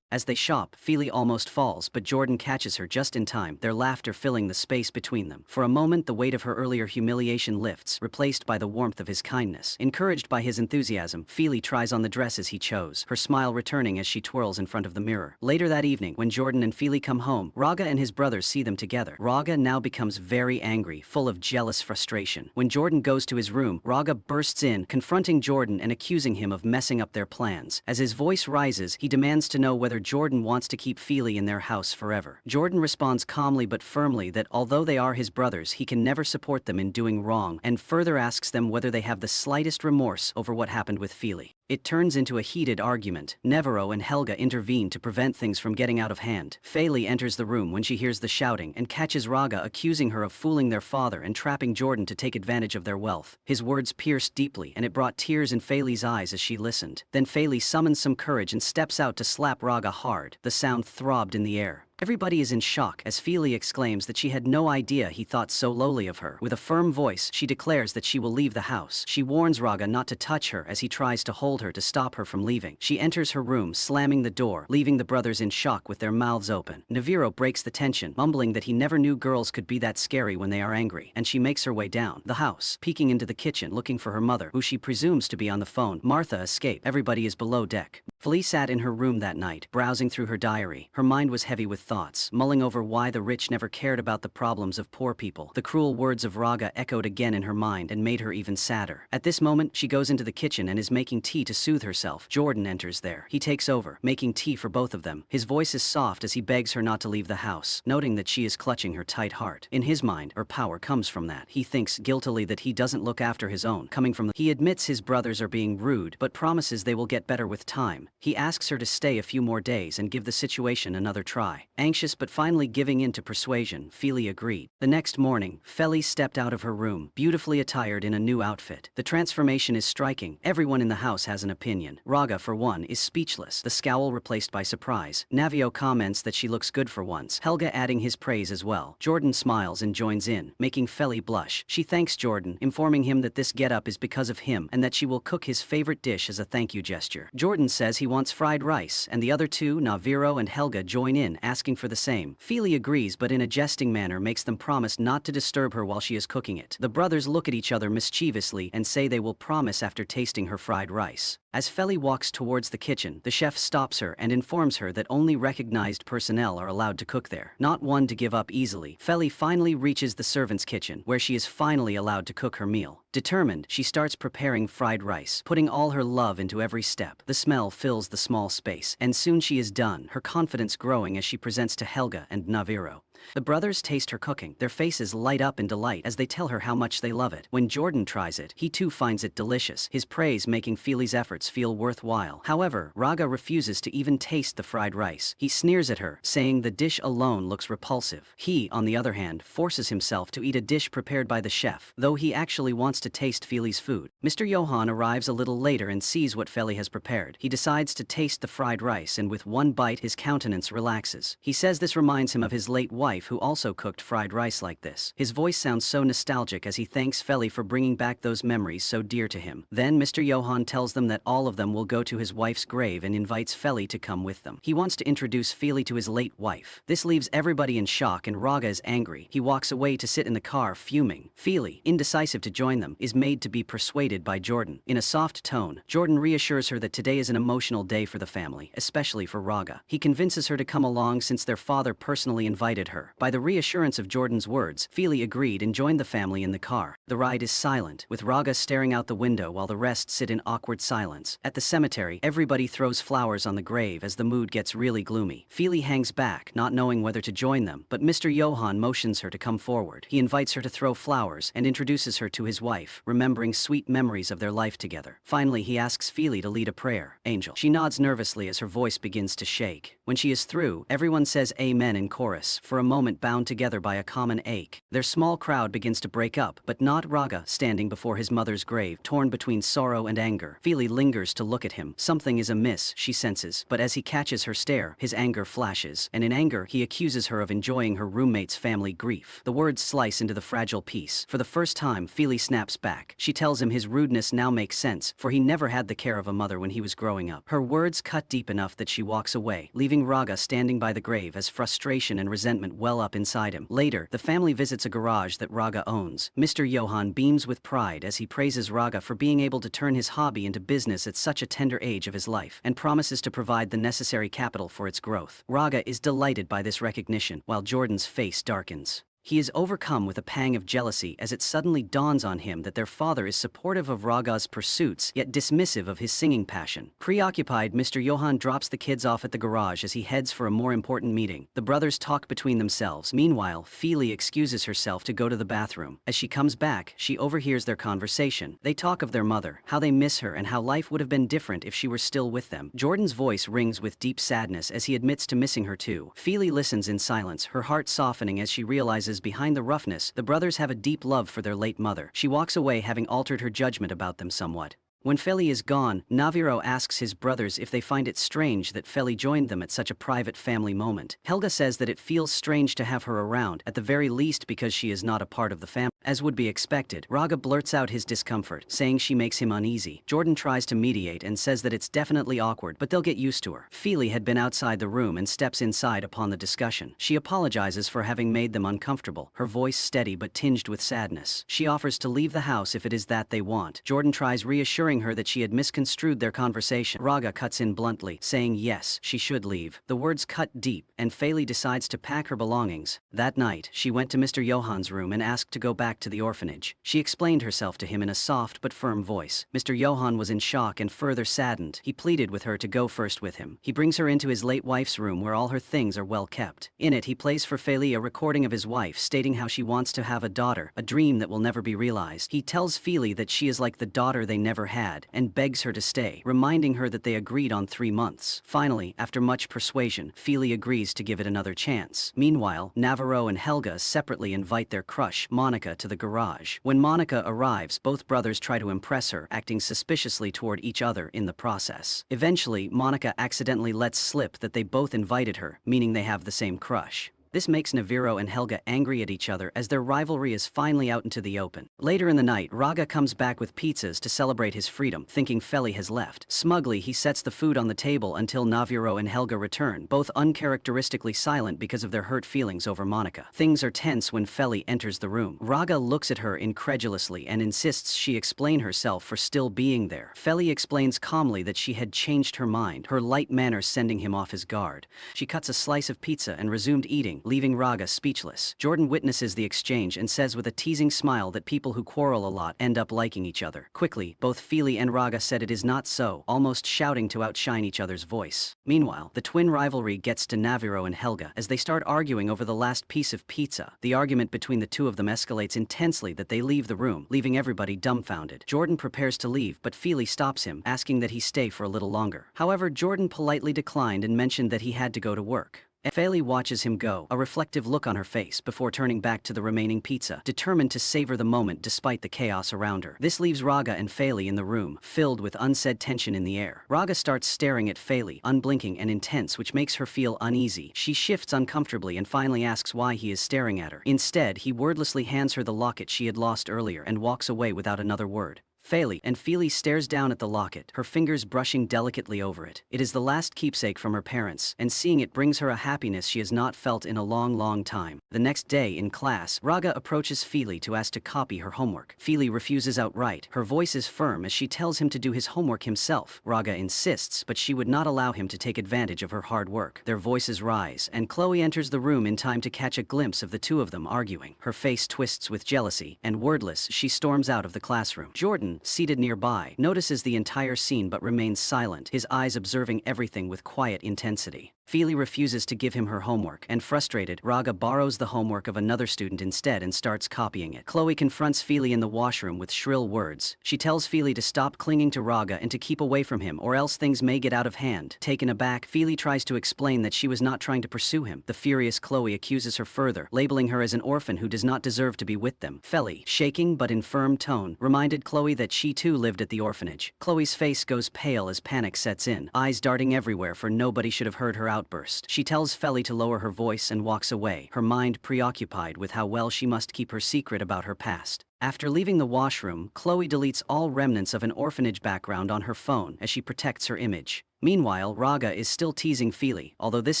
As they shop, Feely almost falls, but Jordan catches her just in time, their laughter filling the space between them. For a moment, the weight of her earlier humiliation lifts, replaced by the warmth of his kindness. Encouraged by his enthusiasm, Feely tries on the dresses he chose, her smile returning as she twirls in front of the mirror. Later that evening, when Jordan and Feely come home, Raga and his brothers see them together. Raga now becomes very angry, full of jealous frustration. When Jordan goes to his room, Raga bursts in, confronting Jordan and accusing him of messing up their plans. As his voice rises, he demands to know whether Jordan wants to keep Feely in their house forever. Jordan responds calmly but firmly that although they are his brothers, he can never support them in doing wrong, and further asks them whether they have the slightest remorse over what happened with Feely. It turns into a heated argument. Nevero and Helga intervene to prevent things from getting out of hand. Feli enters the room when she hears the shouting and catches Raga accusing her of fooling their father and trapping Jordan to take advantage of their wealth. His words pierced deeply, and it brought tears in Feli's eyes as she listened. Then Feli summons some courage and steps out to slap Raga hard. The sound throbbed in the air. Everybody is in shock as Feli exclaims that she had no idea he thought so lowly of her. With a firm voice, she declares that she will leave the house. She warns Raga not to touch her as he tries to hold her to stop her from leaving. She enters her room, slamming the door, leaving the brothers in shock with their mouths open. Nevero breaks the tension, mumbling that he never knew girls could be that scary when they are angry, and she makes her way down the house, peeking into the kitchen looking for her mother, who she presumes to be on the phone. Martha escaped. Everybody is below deck. Feli sat in her room that night, browsing through her diary. Her mind was heavy with thoughts, mulling over why the rich never cared about the problems of poor people. The cruel words of Raga echoed again in her mind and made her even sadder. At this moment, she goes into the kitchen and is making tea to soothe herself. Jordan enters there. He takes over, making tea for both of them. His voice is soft as he begs her not to leave the house, noting that she is clutching her tight heart. In his mind, her power comes from that. He thinks guiltily that he doesn't look after his own, coming from the... He admits his brothers are being rude, but promises they will get better with time. He asks her to stay a few more days and give the situation another try. Anxious but finally giving in to persuasion, Feli agreed. The next morning, Feli stepped out of her room, beautifully attired in a new outfit. The transformation is striking. Everyone in the house has an opinion. Raga, for one, is speechless, the scowl replaced by surprise. Navio comments that she looks good for once, Helga adding his praise as well. Jordan smiles and joins in, making Feli blush. She thanks Jordan, informing him that this getup is because of him and that she will cook his favorite dish as a thank you gesture. Jordan says he wants fried rice, and the other two, Naviro and Helga, join in, asking for the same. Feli agrees, but in a jesting manner makes them promise not to disturb her while she is cooking it. The brothers look at each other mischievously and say they will promise after tasting her fried rice. As Feli walks towards the kitchen, the chef stops her and informs her that only recognized personnel are allowed to cook there. Not one to give up easily, Feli finally reaches the servants' kitchen, where she is finally allowed to cook her meal. Determined, she starts preparing fried rice, putting all her love into every step. The smell fills the small space, and soon she is done, her confidence growing as she presents to Helga and Naviro. The brothers taste her cooking. Their faces light up in delight as they tell her how much they love it. When Jordan tries it, he too finds it delicious, his praise making Feli's efforts feel worthwhile. However, Raga refuses to even taste the fried rice. He sneers at her, saying the dish alone looks repulsive. He, on the other hand, forces himself to eat a dish prepared by the chef, though he actually wants to taste Feli's food. Mr. Johann arrives a little later and sees what Feli has prepared. He decides to taste the fried rice, and with one bite his countenance relaxes. He says this reminds him of his late wife, who also cooked fried rice like this. His voice sounds so nostalgic as he thanks Feli for bringing back those memories so dear to him. Then Mr. Johann tells them that all of them will go to his wife's grave and invites Feli to come with them. He wants to introduce Feli to his late wife. This leaves everybody in shock and Raga is angry. He walks away to sit in the car fuming. Feli, indecisive to join them, is made to be persuaded by Jordan. In a soft tone, Jordan reassures her that today is an emotional day for the family, especially for Raga. He convinces her to come along since their father personally invited her. By the reassurance of Jordan's words, Feli agreed and joined the family in the car. The ride is silent, with Raga staring out the window while the rest sit in awkward silence. At the cemetery, everybody throws flowers on the grave as the mood gets really gloomy. Feli hangs back, not knowing whether to join them, but Mr. Johann motions her to come forward. He invites her to throw flowers and introduces her to his wife, remembering sweet memories of their life together. Finally, he asks Feli to lead a prayer. Angel. She nods nervously as her voice begins to shake. When she is through, everyone says amen in chorus, for a moment bound together by a common ache. Their small crowd begins to break up, but not Raga, standing before his mother's grave, torn between sorrow and anger. Feli lingers to look at him. Something is amiss, she senses, but as he catches her stare, his anger flashes, and in anger, he accuses her of enjoying her roommate's family grief. The words slice into the fragile peace. For the first time, Feli snaps back. She tells him his rudeness now makes sense, for he never had the care of a mother when he was growing up. Her words cut deep enough that she walks away, leaving Raga standing by the grave as frustration and resentment well up inside him. Later, the family visits a garage that Raga owns. Mr. Johann beams with pride as he praises Raga for being able to turn his hobby into business at such a tender age of his life, and promises to provide the necessary capital for its growth. Raga is delighted by this recognition, while Jordan's face darkens. He is overcome with a pang of jealousy as it suddenly dawns on him that their father is supportive of Raga's pursuits yet dismissive of his singing passion. Preoccupied, Mr. Johann drops the kids off at the garage as he heads for a more important meeting. The brothers talk between themselves. Meanwhile, Feely excuses herself to go to the bathroom. As she comes back, she overhears their conversation. They talk of their mother, how they miss her and how life would have been different if she were still with them. Jordan's voice rings with deep sadness as he admits to missing her too. Feely listens in silence, her heart softening as she realizes behind the roughness, the brothers have a deep love for their late mother. She walks away having altered her judgment about them somewhat. When Feli is gone, Naviro asks his brothers if they find it strange that Feli joined them at such a private family moment. Helga says that it feels strange to have her around, at the very least because she is not a part of the family. As would be expected, Raga blurts out his discomfort, saying she makes him uneasy. Jordan tries to mediate and says that it's definitely awkward, but they'll get used to her. Feely had been outside the room and steps inside upon the discussion. She apologizes for having made them uncomfortable, her voice steady but tinged with sadness. She offers to leave the house if it is that they want. Jordan tries reassuring her that she had misconstrued their conversation. Raga cuts in bluntly, saying yes, she should leave. The words cut deep, and Feely decides to pack her belongings. That night, she went to Mr. Johann's room and asked to go back to the orphanage. She explained herself to him in a soft but firm voice. Mr. Johann was in shock and further saddened. He pleaded with her to go first with him. He brings her into his late wife's room where all her things are well kept. In it, he plays for Feely a recording of his wife stating how she wants to have a daughter, a dream that will never be realized. He tells Feely that she is like the daughter they never had, and begs her to stay, reminding her that they agreed on 3 months. Finally, after much persuasion, Feely agrees to give it another chance. Meanwhile, Navarro and Helga separately invite their crush, Monica, to the garage. When Monica arrives, both brothers try to impress her, acting suspiciously toward each other in the process. Eventually, Monica accidentally lets slip that they both invited her, meaning they have the same crush. This makes Naviro and Helga angry at each other as their rivalry is finally out into the open. Later in the night, Raga comes back with pizzas to celebrate his freedom, thinking Feli has left. Smugly, he sets the food on the table until Naviro and Helga return, both uncharacteristically silent because of their hurt feelings over Monica. Things are tense when Feli enters the room. Raga looks at her incredulously and insists she explain herself for still being there. Feli explains calmly that she had changed her mind, her light manner sending him off his guard. She cuts a slice of pizza and resumed eating, leaving Raga speechless. Jordan witnesses the exchange and says with a teasing smile that people who quarrel a lot end up liking each other. Quickly, both Feely and Raga said it is not so, almost shouting to outshine each other's voice. Meanwhile, the twin rivalry gets to Naviro and Helga as they start arguing over the last piece of pizza. The argument between the two of them escalates intensely that they leave the room, leaving everybody dumbfounded. Jordan prepares to leave, but Feely stops him, asking that he stay for a little longer. However, Jordan politely declined and mentioned that he had to go to work. Feli watches him go, a reflective look on her face before turning back to the remaining pizza, determined to savor the moment despite the chaos around her. This leaves Raga and Feli in the room, filled with unsaid tension in the air. Raga starts staring at Feli, unblinking and intense, which makes her feel uneasy. She shifts uncomfortably and finally asks why he is staring at her. Instead, he wordlessly hands her the locket she had lost earlier and walks away without another word. Feely stares down at the locket, her fingers brushing delicately over it. It is the last keepsake from her parents, and seeing it brings her a happiness she has not felt in a long time. The next day, in class, Raga approaches Feely to ask to copy her homework. Feely refuses outright. Her voice is firm as she tells him to do his homework himself. Raga insists, but she would not allow him to take advantage of her hard work. Their voices rise, and Chloe enters the room in time to catch a glimpse of the two of them arguing. Her face twists with jealousy, and wordless, she storms out of the classroom. Jordan, seated nearby, notices the entire scene but remains silent, his eyes observing everything with quiet intensity. Feely refuses to give him her homework, and frustrated, Raga borrows the homework of another student instead and starts copying it. Chloe confronts Feely in the washroom with shrill words. She tells Feely to stop clinging to Raga and to keep away from him or else things may get out of hand. Taken aback, Feely tries to explain that she was not trying to pursue him. The furious Chloe accuses her further, labeling her as an orphan who does not deserve to be with them. Feli, shaking but in firm tone, reminded Chloe that she too lived at the orphanage. Chloe's face goes pale as panic sets in, eyes darting everywhere for nobody should have heard her outburst. She tells Feli to lower her voice and walks away, her mind preoccupied with how well she must keep her secret about her past. After leaving the washroom, Chloe deletes all remnants of an orphanage background on her phone as she protects her image. Meanwhile, Raga is still teasing Feely, although this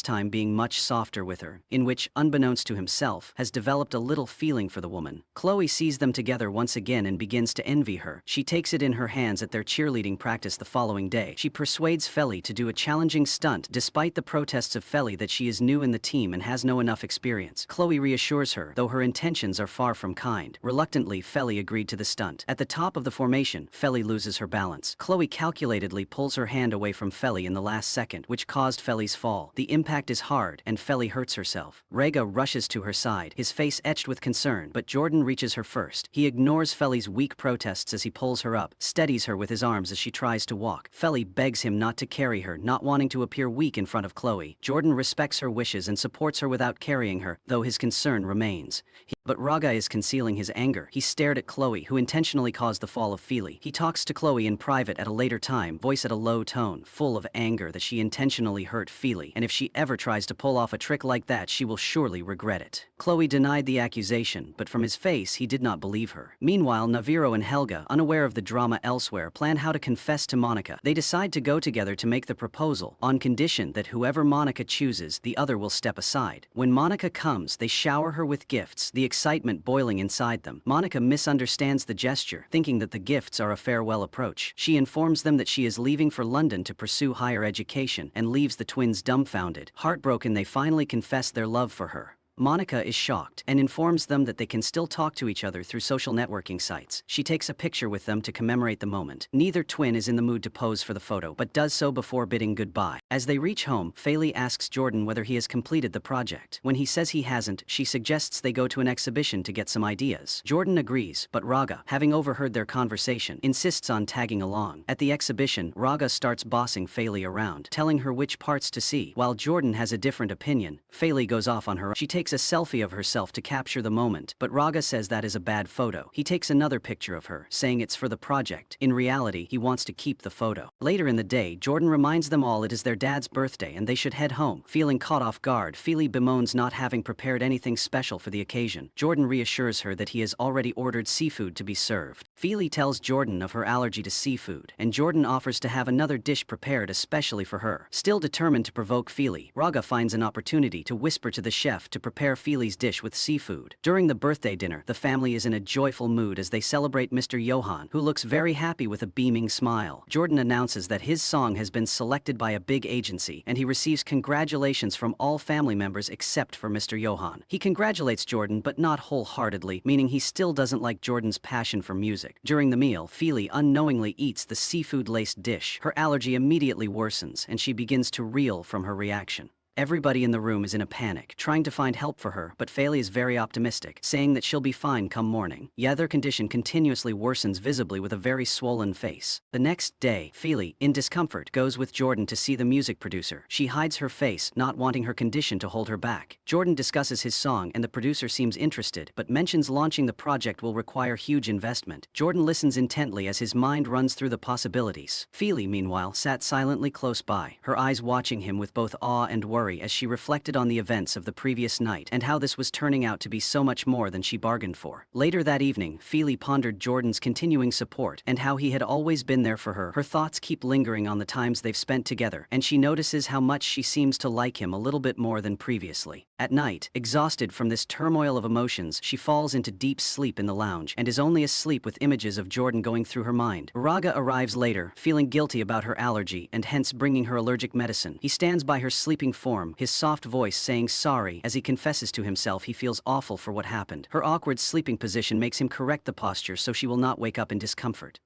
time being much softer with her, in which, unbeknownst to himself, has developed a little feeling for the woman. Chloe sees them together once again and begins to envy her. She takes it in her hands at their cheerleading practice the following day. She persuades Feely to do a challenging stunt despite the protests of Feely that she is new in the team and has no enough experience. Chloe reassures her, though her intentions are far from kind. Reluctantly, Feely agreed to the stunt. At the top of the formation, Feely loses her balance. Chloe calculatedly pulls her hand away from Feely in the last second, which caused Feli's fall. The impact is hard, and Feli hurts herself. Raga rushes to her side, his face etched with concern, but Jordan reaches her first. He ignores Feli's weak protests as he pulls her up, steadies her with his arms as she tries to walk. Feli begs him not to carry her, not wanting to appear weak in front of Chloe. Jordan respects her wishes and supports her without carrying her, though his concern remains. But Raga is concealing his anger. He stared at Chloe, who intentionally caused the fall of Feely. He talks to Chloe in private at a later time, voice at a low tone, full of anger that she intentionally hurt Feely, and if she ever tries to pull off a trick like that, she will surely regret it. Chloe denied the accusation, but from his face, he did not believe her. Meanwhile, Naviro and Helga, unaware of the drama elsewhere, plan how to confess to Monica. They decide to go together to make the proposal, on condition that whoever Monica chooses, the other will step aside. When Monica comes, they shower her with gifts, the excitement boiling inside them. Monica misunderstands the gesture, thinking that the gifts are a farewell approach. She informs them that she is leaving for London to pursue higher education and leaves the twins dumbfounded. Heartbroken, they finally confess their love for her. Monica is shocked and informs them that they can still talk to each other through social networking sites. She takes a picture with them to commemorate the moment. Neither twin is in the mood to pose for the photo, but does so before bidding goodbye. As they reach home, Feely asks Jordan whether he has completed the project. When he says he hasn't, she suggests they go to an exhibition to get some ideas. Jordan agrees, but Raga, having overheard their conversation, insists on tagging along. At the exhibition, Raga starts bossing Feely around, telling her which parts to see. While Jordan has a different opinion, Feely goes off on her. She takes a selfie of herself to capture the moment, but Raga says that is a bad photo. He takes another picture of her, saying it's for the project. In reality, he wants to keep the photo. Later in the day, Jordan reminds them all it is their dad's birthday and they should head home. Feeling caught off guard, Feely bemoans not having prepared anything special for the occasion. Jordan reassures her that he has already ordered seafood to be served. Feely tells Jordan of her allergy to seafood, and Jordan offers to have another dish prepared especially for her. Still determined to provoke Feely, Raga finds an opportunity to whisper to the chef to prepare Feely's dish with seafood. During the birthday dinner, the family is in a joyful mood as they celebrate Mr. Johan, who looks very happy with a beaming smile. Jordan announces that his song has been selected by a big agency, and he receives congratulations from all family members except for Mr. Johan. He congratulates Jordan, but not wholeheartedly, meaning he still doesn't like Jordan's passion for music. During the meal, Feely unknowingly eats the seafood-laced dish. Her allergy immediately worsens, and she begins to reel from her reaction. Everybody in the room is in a panic, trying to find help for her, but Feely is very optimistic, saying that she'll be fine come morning. Yet their condition continuously worsens visibly with a very swollen face. The next day, Feely, in discomfort, goes with Jordan to see the music producer. She hides her face, not wanting her condition to hold her back. Jordan discusses his song and the producer seems interested, but mentions launching the project will require huge investment. Jordan listens intently as his mind runs through the possibilities. Feely, meanwhile, sat silently close by, her eyes watching him with both awe and worry as she reflected on the events of the previous night and how this was turning out to be so much more than she bargained for. Later that evening, Feely pondered Jordan's continuing support and how he had always been there for her. Her thoughts keep lingering on the times they've spent together, and she notices how much she seems to like him a little bit more than previously. At night, exhausted from this turmoil of emotions, she falls into deep sleep in the lounge and is only asleep with images of Jordan going through her mind. Raga arrives later, feeling guilty about her allergy and hence bringing her allergic medicine. He stands by her sleeping form, his soft voice saying sorry as he confesses to himself he feels awful for what happened. Her awkward sleeping position makes him correct the posture so she will not wake up in discomfort.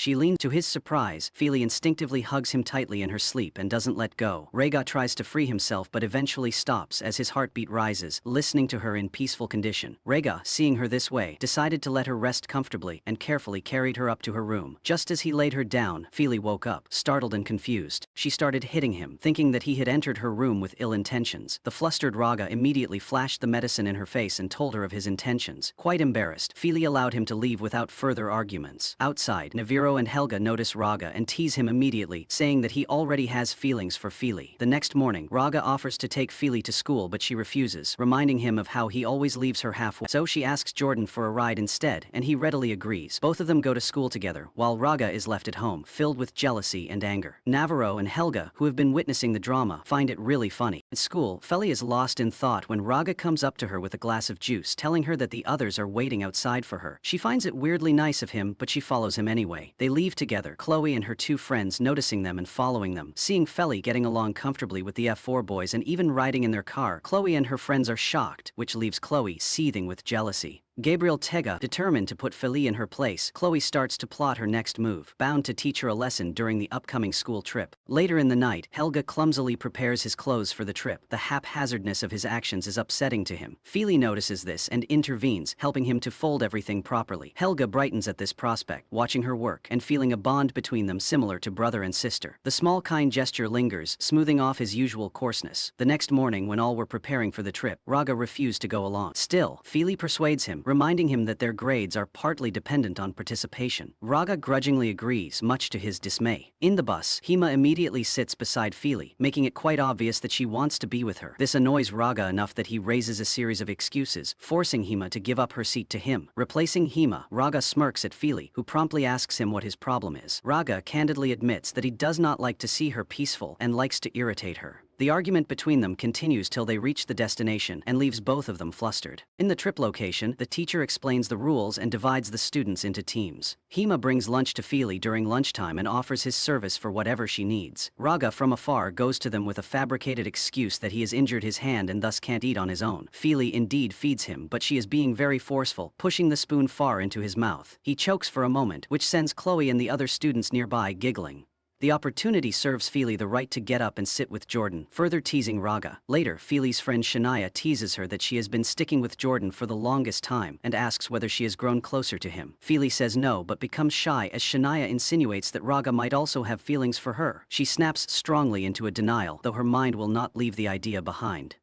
She leans. To his surprise, Feely instinctively hugs him tightly in her sleep and doesn't let go. Raga tries to free himself but eventually stops as his heartbeat rises, listening to her in peaceful condition. Raga, seeing her this way, decided to let her rest comfortably and carefully carried her up to her room. Just as he laid her down, Feely woke up, startled and confused. She started hitting him, thinking that he had entered her room with ill intentions. The flustered Raga immediately flashed the medicine in her face and told her of his intentions. Quite embarrassed, Feely allowed him to leave without further arguments. Outside, Navir Naviro and Helga notice Raga and tease him immediately, saying that he already has feelings for Feely. The next morning, Raga offers to take Feely to school but she refuses, reminding him of how he always leaves her halfway. So she asks Jordan for a ride instead, and he readily agrees. Both of them go to school together, while Raga is left at home, filled with jealousy and anger. Naviro and Helga, who have been witnessing the drama, find it really funny. At school, Feely is lost in thought when Raga comes up to her with a glass of juice, telling her that the others are waiting outside for her. She finds it weirdly nice of him, but she follows him anyway. They leave together, Chloe and her two friends noticing them and following them. Seeing Feely getting along comfortably with the F4 boys and even riding in their car, Chloe and her friends are shocked, which leaves Chloe seething with jealousy. Gabriel Tega, determined to put Feely in her place, Chloe starts to plot her next move, bound to teach her a lesson during the upcoming school trip. Later in the night, Helga clumsily prepares his clothes for the trip. The haphazardness of his actions is upsetting to him. Feely notices this and intervenes, helping him to fold everything properly. Helga brightens at this prospect, watching her work and feeling a bond between them similar to brother and sister. The small kind gesture lingers, smoothing off his usual coarseness. The next morning, when all were preparing for the trip, Raga refused to go along. Still, Feely persuades him, reminding him that their grades are partly dependent on participation. Raga grudgingly agrees, much to his dismay. In the bus, Hema immediately sits beside Feely, making it quite obvious that she wants to be with her. This annoys Raga enough that he raises a series of excuses, forcing Hema to give up her seat to him. Replacing Hema, Raga smirks at Feely, who promptly asks him what his problem is. Raga candidly admits that he does not like to see her peaceful and likes to irritate her. The argument between them continues till they reach the destination and leaves both of them flustered. In the trip location, the teacher explains the rules and divides the students into teams. Hema brings lunch to Feely during lunchtime and offers his service for whatever she needs. Raga from afar goes to them with a fabricated excuse that he has injured his hand and thus can't eat on his own. Feely indeed feeds him, but she is being very forceful, pushing the spoon far into his mouth. He chokes for a moment, which sends Chloe and the other students nearby giggling. The opportunity serves Feely the right to get up and sit with Jordan, further teasing Raga. Later, Feely's friend Shania teases her that she has been sticking with Jordan for the longest time and asks whether she has grown closer to him. Feely says no but becomes shy as Shania insinuates that Raga might also have feelings for her. She snaps strongly into a denial, though her mind will not leave the idea behind.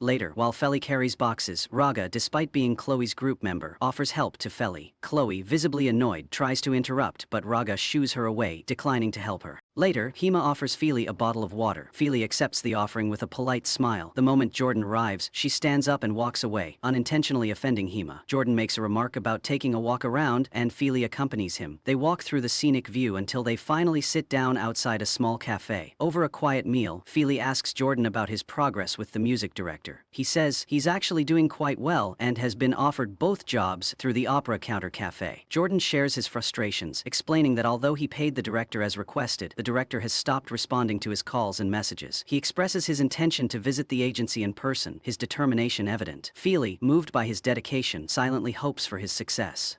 Later, while Feely carries boxes, Raga, despite being Chloe's group member, offers help to Feely. Chloe, visibly annoyed, tries to interrupt, but Raga shoos her away, declining to help her. Later, Hema offers Feely a bottle of water. Feely accepts the offering with a polite smile. The moment Jordan arrives, she stands up and walks away, unintentionally offending Hema. Jordan makes a remark about taking a walk around, and Feely accompanies him. They walk through the scenic view until they finally sit down outside a small cafe. Over a quiet meal, Feely asks Jordan about his progress with the music director. He says he's actually doing quite well and has been offered both jobs through the Opera Counter Cafe. Jordan shares his frustrations, explaining that although he paid the director as requested, the director has stopped responding to his calls and messages. He expresses his intention to visit the agency in person, his determination evident. Feely, moved by his dedication, silently hopes for his success.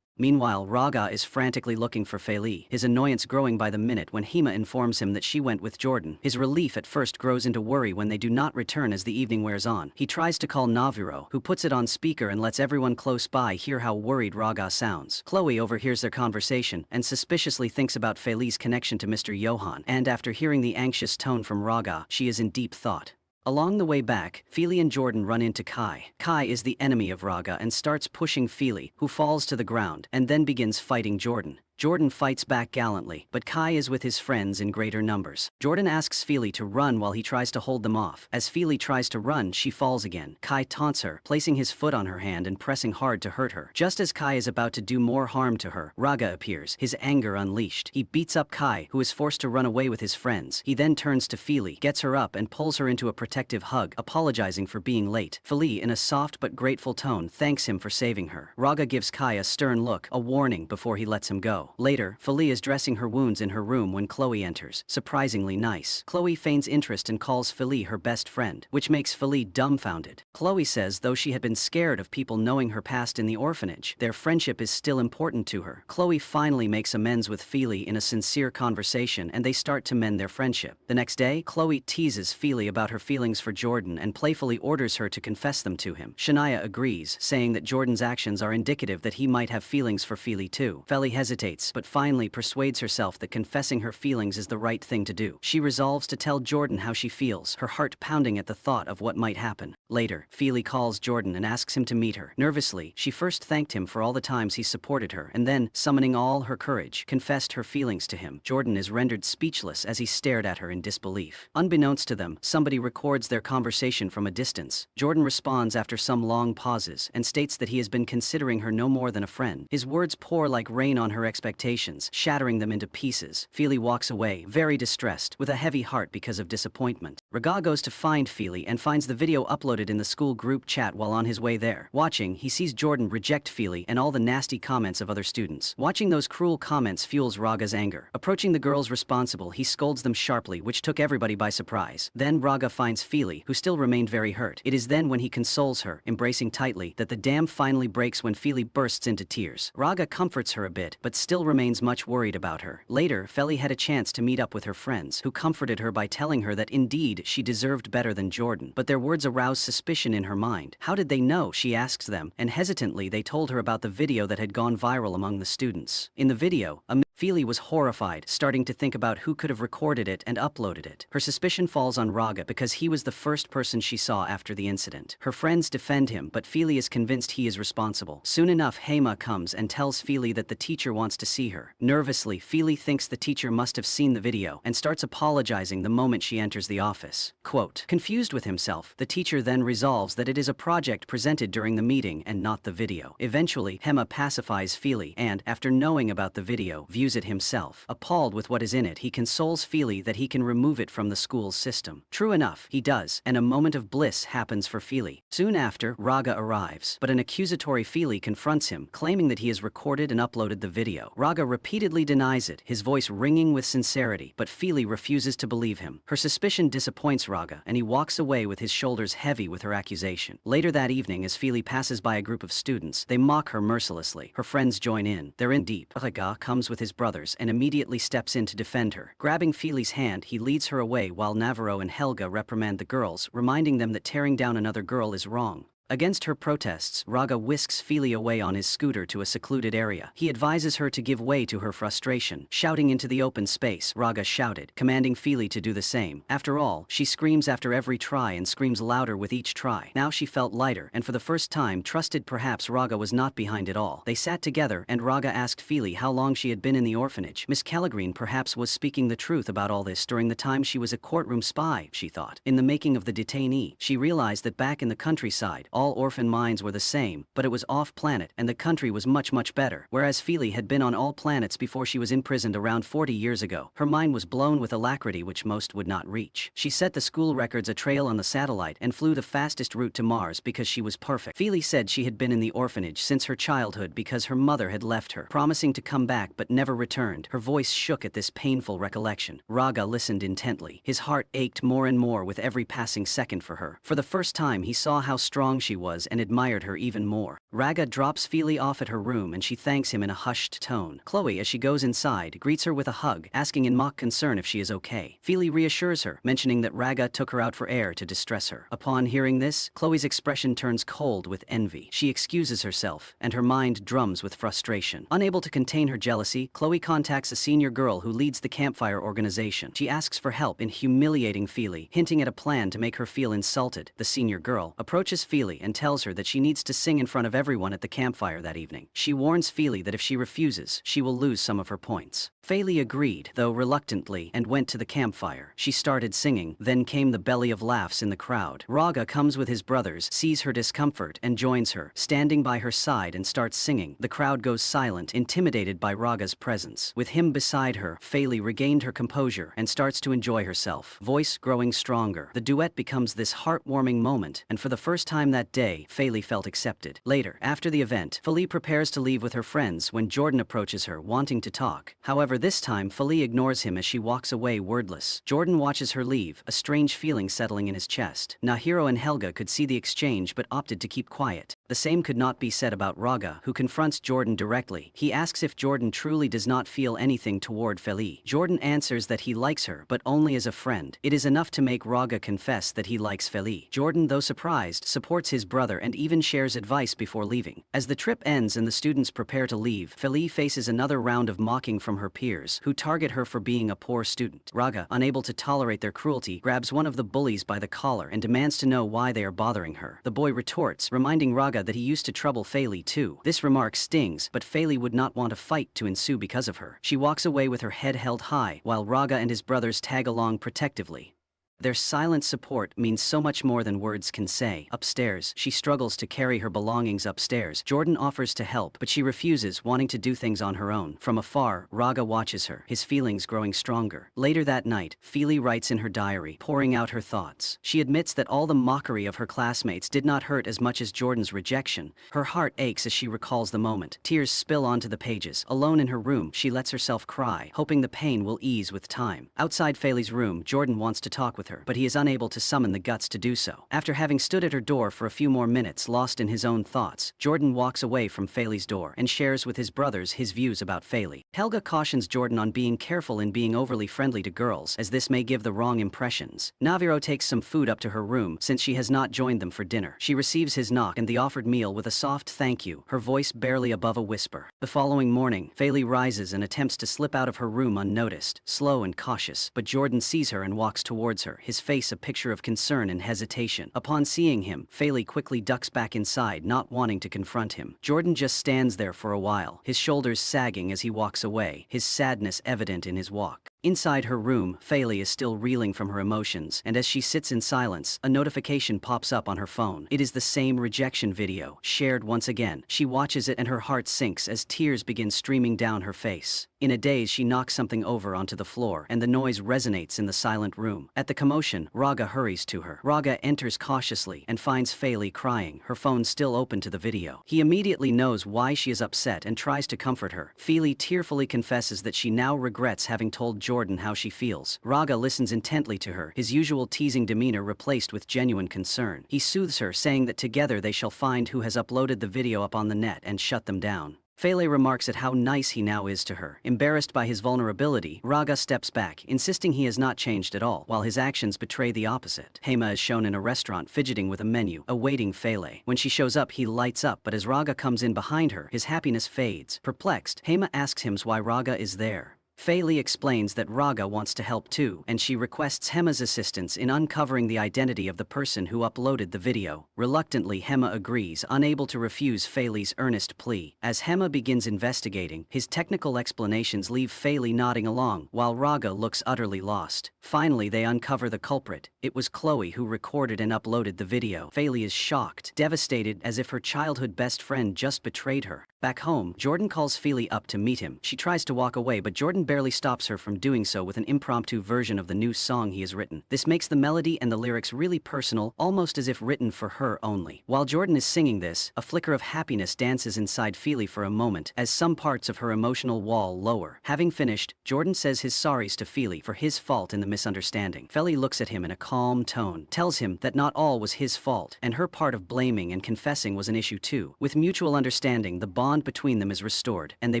Meanwhile, Raga is frantically looking for Feely, his annoyance growing by the minute when Hema informs him that she went with Jordan. His relief at first grows into worry when they do not return as the evening wears on. He tries to call Naviro, who puts it on speaker and lets everyone close by hear how worried Raga sounds. Chloe overhears their conversation and suspiciously thinks about Feely's connection to Mr. Johan, and after hearing the anxious tone from Raga, she is in deep thought. Along the way back, Feely and Jordan run into Kai. Kai is the enemy of Raga and starts pushing Feely, who falls to the ground, and then begins fighting Jordan. Jordan fights back gallantly, but Kai is with his friends in greater numbers. Jordan asks Feely to run while he tries to hold them off. As Feely tries to run, she falls again. Kai taunts her, placing his foot on her hand and pressing hard to hurt her. Just as Kai is about to do more harm to her, Raga appears, his anger unleashed. He beats up Kai, who is forced to run away with his friends. He then turns to Feely, gets her up and pulls her into a protective hug, apologizing for being late. Feely, in a soft but grateful tone, thanks him for saving her. Raga gives Kai a stern look, a warning, before he lets him go. Later, Feely is dressing her wounds in her room when Chloe enters, surprisingly nice. Chloe feigns interest and calls Feely her best friend, which makes Feely dumbfounded. Chloe says though she had been scared of people knowing her past in the orphanage, their friendship is still important to her. Chloe finally makes amends with Feely in a sincere conversation and they start to mend their friendship. The next day, Chloe teases Feely about her feelings for Jordan and playfully orders her to confess them to him. Shania agrees, saying that Jordan's actions are indicative that he might have feelings for Feely too. Feely hesitates, hesitates but finally persuades herself that confessing her feelings is the right thing to do. She resolves to tell Jordan how she feels, her heart pounding at the thought of what might happen. Later, Feely calls Jordan and asks him to meet her. Nervously, she first thanked him for all the times he supported her and then, summoning all her courage, confessed her feelings to him. Jordan is rendered speechless as he stared at her in disbelief. Unbeknownst to them, somebody records their conversation from a distance. Jordan responds after some long pauses and states that he has been considering her no more than a friend. His words pour like rain on her expectations, shattering them into pieces. Feely walks away, very distressed, with a heavy heart because of disappointment. Raga goes to find Feely and finds the video uploaded in the school group chat while on his way there. Watching, he sees Jordan reject Feely and all the nasty comments of other students. Watching those cruel comments fuels Raga's anger. Approaching the girls responsible, he scolds them sharply, which took everybody by surprise. Then Raga finds Feely, who still remained very hurt. It is then when he consoles her, embracing tightly, that the dam finally breaks when Feely bursts into tears. Raga comforts her a bit, but still remains much worried about her. Later, Feely had a chance to meet up with her friends, who comforted her by telling her that indeed she deserved better than Jordan. But their words arouse suspicion in her mind. How did they know, she asks them, and hesitantly they told her about the video that had gone viral among the students. In the video, Feely was horrified, starting to think about who could have recorded it and uploaded it. Her suspicion falls on Raga because he was the first person she saw after the incident. Her friends defend him, but Feely is convinced he is responsible. Soon enough, Hema comes and tells Feely that the teacher wants to see her. Nervously, Feely thinks the teacher must have seen the video and starts apologizing the moment she enters the office. Quote, confused with himself, the teacher then resolves that it is a project presented during the meeting and not the video. Eventually, Hema pacifies Feely and, after knowing about the video, views it himself. Appalled with what is in it, he consoles Feely that he can remove it from the school's system. True enough, he does, and a moment of bliss happens for Feely. Soon after, Raga arrives, but an accusatory Feely confronts him, claiming that he has recorded and uploaded the video. Raga repeatedly denies it, his voice ringing with sincerity, but Feely refuses to believe him. Her suspicion disappoints Raga, and he walks away with his shoulders heavy with her accusation. Later that evening, as Feely passes by a group of students, they mock her mercilessly. Her friends join in. They're in deep. Raga comes with his brothers and immediately steps in to defend her. Grabbing Feely's hand, he leads her away while Navarro and Helga reprimand the girls, reminding them that tearing down another girl is wrong. Against her protests, Raga whisks Feely away on his scooter to a secluded area. He advises her to give way to her frustration. Shouting into the open space, Raga shouted, commanding Feely to do the same. After all, she screams after every try and screams louder with each try. Now she felt lighter, and for the first time trusted perhaps Raga was not behind it all. They sat together, and Raga asked Feely how long she had been in the orphanage. Miss Kellegreen perhaps was speaking the truth about all this during the time she was a courtroom spy, she thought. In the making of the detainee, she realized that back in the countryside, all orphan minds were the same, but it was off-planet, and the country was much better. Whereas Feely had been on all planets before she was imprisoned around 40 years ago, her mind was blown with alacrity which most would not reach. She set the school records a trail on the satellite and flew the fastest route to Mars because she was perfect. Feely said she had been in the orphanage since her childhood because her mother had left her, promising to come back but never returned. Her voice shook at this painful recollection. Raga listened intently. His heart ached more and more with every passing second for her. For the first time he saw how strong she was and admired her even more. Raga drops Feely off at her room and she thanks him in a hushed tone. Chloe, as she goes inside, greets her with a hug, asking in mock concern if she is okay. Feely reassures her, mentioning that Raga took her out for air to distress her. Upon hearing this, Chloe's expression turns cold with envy. She excuses herself, and her mind drums with frustration. Unable to contain her jealousy, Chloe contacts a senior girl who leads the campfire organization. She asks for help in humiliating Feely, hinting at a plan to make her feel insulted. The senior girl approaches Feely and tells her that she needs to sing in front of everyone at the campfire that evening. She warns Feely that if she refuses, she will lose some of her points. Feely agreed, though reluctantly, and went to the campfire. She started singing, then came the belly of laughs in the crowd. Raga comes with his brothers, sees her discomfort, and joins her, standing by her side and starts singing. The crowd goes silent, intimidated by Raga's presence. With him beside her, Feely regained her composure and starts to enjoy herself, voice growing stronger. The duet becomes this heartwarming moment, and for the first time that day, Feely felt accepted. Later, after the event, Feely prepares to leave with her friends when Jordan approaches her, wanting to talk. However, this time, Feely ignores him as she walks away wordless. Jordan watches her leave, a strange feeling settling in his chest. Nahiro and Helga could see the exchange but opted to keep quiet. The same could not be said about Raga, who confronts Jordan directly. He asks if Jordan truly does not feel anything toward Feli. Jordan answers that he likes her, but only as a friend. It is enough to make Raga confess that he likes Feli. Jordan, though surprised, supports his brother and even shares advice before leaving. As the trip ends and the students prepare to leave, Feli faces another round of mocking from her peers, who target her for being a poor student. Raga, unable to tolerate their cruelty, grabs one of the bullies by the collar and demands to know why they are bothering her. The boy retorts, reminding Raga that he used to trouble Feli too. This remark stings, but Feli would not want a fight to ensue because of her. She walks away with her head held high, while Raga and his brothers tag along protectively. Their silent support means so much more than words can say. Upstairs, she struggles to carry her belongings upstairs. Jordan offers to help, but she refuses, wanting to do things on her own. From afar, Raga watches her, his feelings growing stronger. Later that night, Feli writes in her diary, pouring out her thoughts. She admits that all the mockery of her classmates did not hurt as much as Jordan's rejection. Her heart aches as she recalls the moment. Tears spill onto the pages. Alone in her room, she lets herself cry, hoping the pain will ease with time. Outside Feli's room, Jordan wants to talk with her, but he is unable to summon the guts to do so. After having stood at her door for a few more minutes lost in his own thoughts, Jordan walks away from Feli's door and shares with his brothers his views about Feli. Helga cautions Jordan on being careful in being overly friendly to girls, as this may give the wrong impressions. Naviro takes some food up to her room since she has not joined them for dinner. She receives his knock and the offered meal with a soft thank you, her voice barely above a whisper. The following morning, Feli rises and attempts to slip out of her room unnoticed, slow and cautious, but Jordan sees her and walks towards her, his face a picture of concern and hesitation. Upon seeing him, Feli quickly ducks back inside, not wanting to confront him. Jordan just stands there for a while, his shoulders sagging as he walks away, his sadness evident in his walk. Inside her room, Feli is still reeling from her emotions, and as she sits in silence, a notification pops up on her phone. It is the same rejection video, shared once again. She watches it and her heart sinks as tears begin streaming down her face. In a daze, she knocks something over onto the floor, and the noise resonates in the silent room. At the commotion, Raga hurries to her. Raga enters cautiously and finds Feli crying, her phone still open to the video. He immediately knows why she is upset and tries to comfort her. Feli tearfully confesses that she now regrets having told Jordan how she feels. Raga listens intently to her, his usual teasing demeanor replaced with genuine concern. He soothes her, saying that together they shall find who has uploaded the video up on the net and shut them down. Feli remarks at how nice he now is to her. Embarrassed by his vulnerability, Raga steps back, insisting he has not changed at all, while his actions betray the opposite. Hema is shown in a restaurant fidgeting with a menu, awaiting Feli. When she shows up, he lights up, but as Raga comes in behind her, his happiness fades. Perplexed, Hema asks him why Raga is there. Feli explains that Raga wants to help too, and she requests Hema's assistance in uncovering the identity of the person who uploaded the video. Reluctantly, Hema agrees, unable to refuse Feli's earnest plea. As Hema begins investigating, his technical explanations leave Feli nodding along, while Raga looks utterly lost. Finally, they uncover the culprit. It was Chloe who recorded and uploaded the video. Feli is shocked, devastated, as if her childhood best friend just betrayed her. Back home, Jordan calls Feli up to meet him. She tries to walk away, but Jordan barely stops her from doing so with an impromptu version of the new song he has written. This makes the melody and the lyrics really personal, almost as if written for her only. While Jordan is singing this, a flicker of happiness dances inside Feli for a moment, as some parts of her emotional wall lower. Having finished, Jordan says his sorries to Feli for his fault in the misunderstanding. Feli looks at him in a calm tone, tells him that not all was his fault, and her part of blaming and confessing was an issue too. With mutual understanding, the bond between them is restored, and they